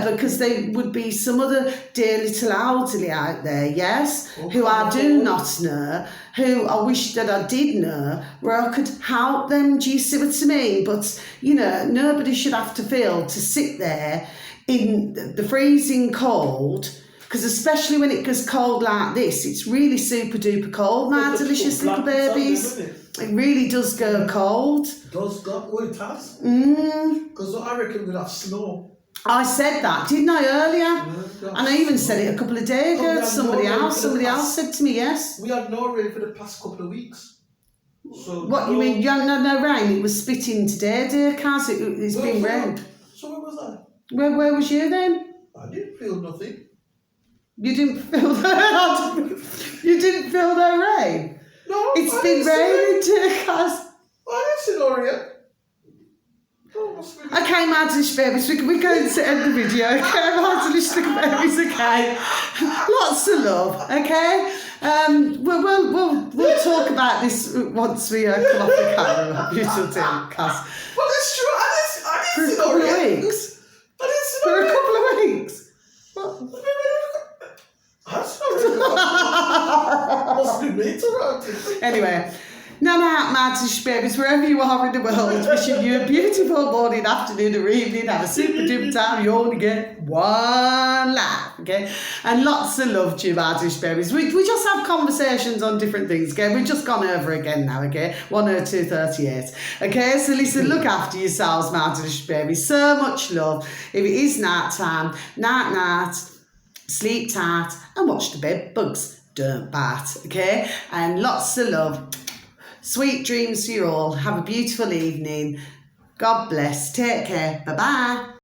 because there would be some other dear little elderly out there, yes, who I do not know, who I wish that I did know, where I could help them. Do you see what I mean? But, nobody should have to feel to sit there in the freezing cold, because especially when it gets cold like this, it's really super duper cold, my delicious little babies. It really does go cold. Does go? Oh, it has? Because I reckon we'll have snow. I said that, didn't I, earlier? And I even said it a couple of days ago to somebody else said to me, yes. We had no rain for the past couple of weeks. So what, you mean you haven't had no rain? It was spitting today, dear Kaz. It's been rain. So where was I? Where was you then? I didn't feel nothing. You didn't feel the rain? No, it's been raining, dear Kaz. I didn't see no rain. Okay, my delish babies, we're going to end the video, okay, my delish babies, okay? Lots of love, okay? We'll talk about this once we come off the camera, beautiful dear Kaz. Well, it's true, I didn't see no For a couple of rain. weeks? I didn't see no For rain. a couple of weeks? What? That's not really must be me around it. Anyway, none out, Martish babies, wherever you are in the world, wishing you a beautiful morning, afternoon, or evening. Have a super duper time. You only get one life, okay? And lots of love to you, Martish babies. We just have conversations on different things, okay? We've just gone over again now, okay? 102.38. Okay, so listen, look after yourselves, Martish babies. So much love. If it is night time, night. Sleep tight and watch the bed bugs don't bite, okay? And lots of love. Sweet dreams for you all. Have a beautiful evening. God bless. Take care. Bye-bye.